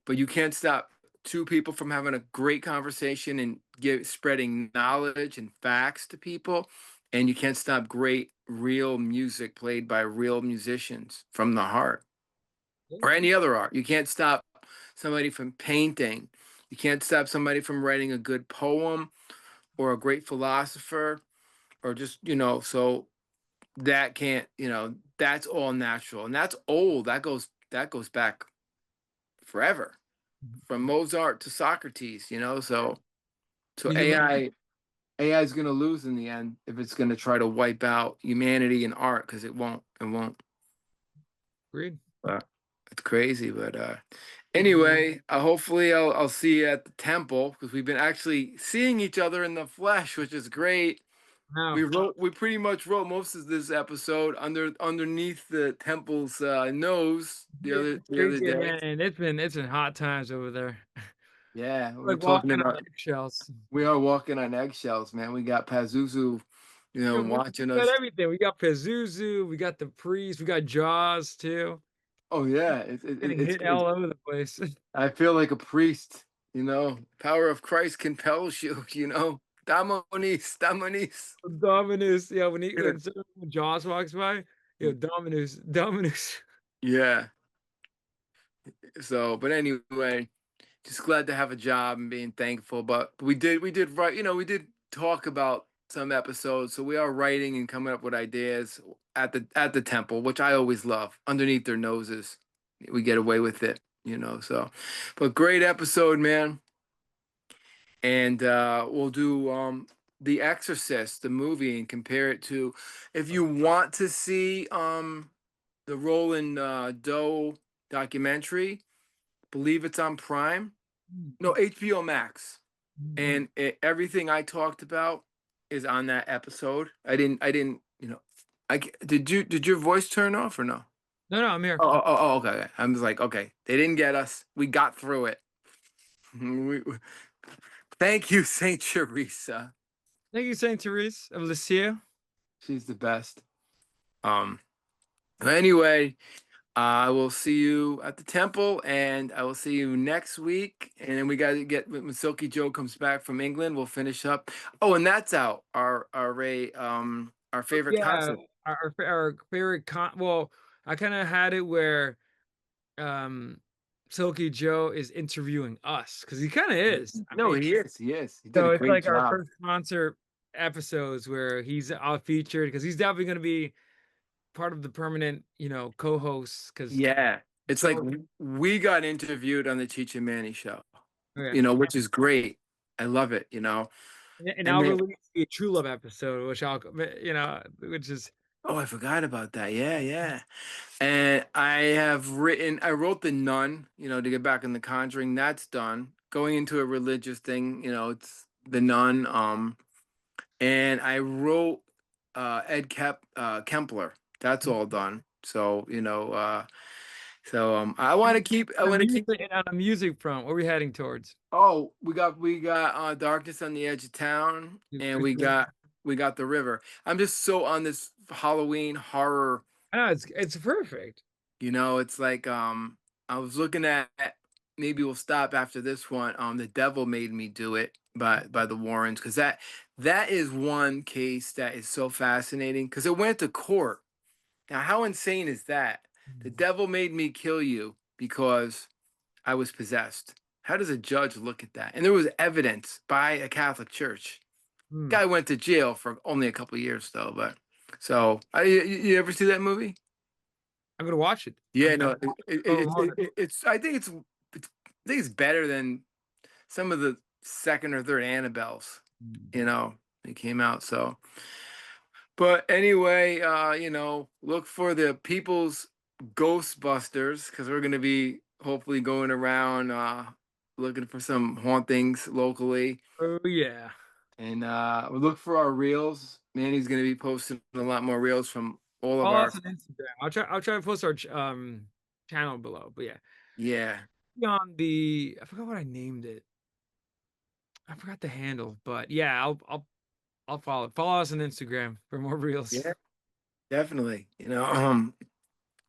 But you can't stop two people from having a great conversation and give spreading knowledge and facts to people. And you can't stop great real music played by real musicians from the heart or any other art. You can't stop somebody from painting. You can't stop somebody from writing a good poem or a great philosopher or just, so that can't, that's all natural and that's old. That goes back forever from Mozart to Socrates, so You do AI is going to lose in the end if it's going to try to wipe out humanity and art because it won't. agreed. But it's crazy. But Mhm. anyway, hopefully I'll see you at the temple because we've been actually seeing each other in the flesh, which is great. Wow. We pretty much wrote most of this episode underneath the temple's nose Yeah, the other crazy, day. man. And it's been hot times over there. Yeah, we were Like talking walking about on eggshells. we are walking on eggshells, man. We got Pazuzu, Yeah, we watching got us. everything. We got Pazuzu, we got the priest, we got Jaws too. Oh yeah, Getting it's hit crazy. all over the place. I feel like a priest. Power of Christ compels you. Damonis, Damonis. Dominus, yeah, Yeah. when Jaws walks by, yo, Dominus, Dominus. Yeah. So, but anyway, just glad to have a job and being thankful. But we did write. We did talk about some episodes. So we are writing and coming up with ideas at the temple, which I always love. Underneath their noses, we get away with it. So, but great episode, man. And we'll do The Exorcist, the movie, and compare it to if you want to see the Roland Doe documentary. Believe it's on Prime. No, HBO Max. And everything I talked about is on that episode. I didn't. Did your voice turn off or no? No, no, I'm here. Okay. Okay. I was like, okay, they didn't get us. We got through it. Thank you, Saint Teresa. Thank you, Saint Therese of Lisieux. She's the best. Um. Anyway, I will see you at the temple, and I will see you next week. And then we got to get when Silky Joe comes back from England. We'll finish up. Oh, and that's out. Our favorite Yeah, concept. our favorite well, I kind of had it where um Silky Joe is interviewing us because he kind of is. I No, mean, he is. He is. He did a so it's great like our job. first concert episodes where he's all featured because he's definitely going to be part of the permanent, co-hosts because Yeah, it's like so we got interviewed on the Cheech and Manny show. okay. Which is great. I love it. And And I'll then release a True Love episode, which which is oh, I forgot about that. Yeah, yeah. And I wrote The Nun, to get back in The Conjuring. That's done. Going into a religious thing, it's The Nun. And I wrote Kempler. That's all done. So, I want to keep, I want to keep, on a music front. What are we heading towards? oh, we got Darkness on the Edge of Town, It's and pretty we cool. got The River. I'm just so on this Halloween horror. Ah, it's perfect. It's like I was looking at maybe we'll stop after this one. The Devil Made Me Do It by the Warrens because that is one case that is so fascinating because it went to court. Now, how insane is that? The devil made me kill you because I was possessed. How does a judge look at that? And there was evidence by a Catholic church. Hmm. Guy went to jail for only a couple of years though, but so you ever see that movie? I'm gonna watch it. Yeah, I'm no, it's I think it's better than some of the second or third Annabelles, they came out. So, but anyway, look for the People's Ghostbusters because we're gonna be hopefully going around looking for some hauntings locally. Oh yeah. And we look for our reels. Manny's gonna be posting a lot more reels from all of Follow our us on Instagram. I'll try to post our channel below. But yeah. yeah. On I forgot what I named it. I forgot the handle, but yeah, I'll follow us on Instagram for more reels. Yeah. Definitely.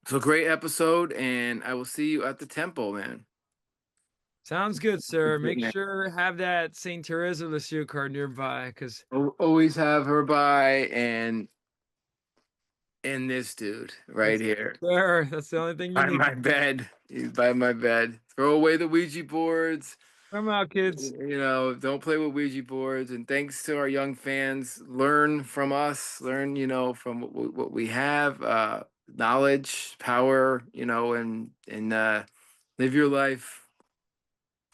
So great episode, and I will see you at the temple, man. Sounds good, sir. Make sure have that Saint Teresa of Lisieux card nearby, because Always have her by and this dude right that's here sir. That's the only thing you by need. my bed. He's by my bed. Throw away the Ouija boards. Come out, kids. Don't play with Ouija boards. And thanks to our young fans, learn from us. Learn, from what we have. Knowledge, power. And live your life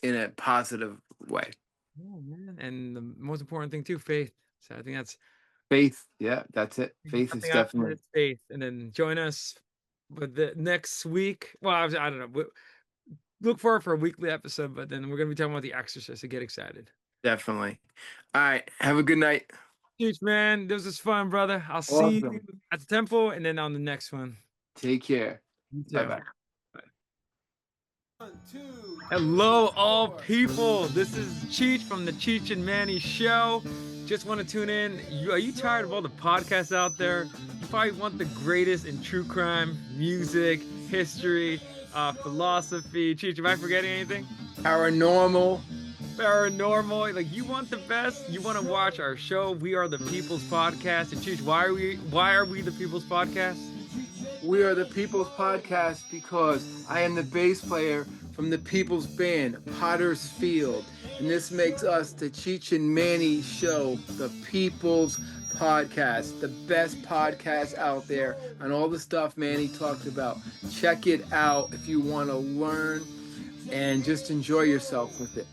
in a positive way. Oh man, and the most important thing too, faith. So I think that's Faith, yeah, that's it. Faith is nothing after definitely this faith. And then join us with the next week. Well, I don't know. Look forward for a weekly episode, but then we're gonna be talking about The Exorcist. So get excited. definitely. All right, have a good night. Cheech, man, this was fun, brother. I'll see you Awesome. at the temple and then on the next one. Take care. You Bye too. bye. Bye. 1, 2, Hello, all 4. people. This is Cheech from the Cheech and Manny Show. Just want to tune in. Are you tired of all the podcasts out there? You probably want the greatest in true crime, music, history, philosophy. Cheech, am I forgetting anything? Paranormal. Paranormal. Like, you want the best? You want to watch our show? We are the People's Podcast. And Cheech, why are we the People's Podcast? We are the People's Podcast because I am the bass player from the People's Band, Potter's Field. And this makes us the Cheech and Manny Show, the People's Podcast, the best podcast out there on all the stuff Manny talked about. Check it out if you want to learn and just enjoy yourself with it.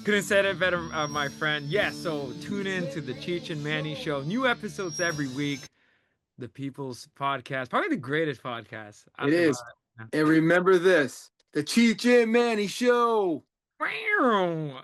Couldn't have said it better, my friend. Yes, so tune in to the Cheech and Manny Show. New episodes every week. The People's Podcast, probably the greatest podcast. It is. And remember this, the Cheech and Manny Show. Wow.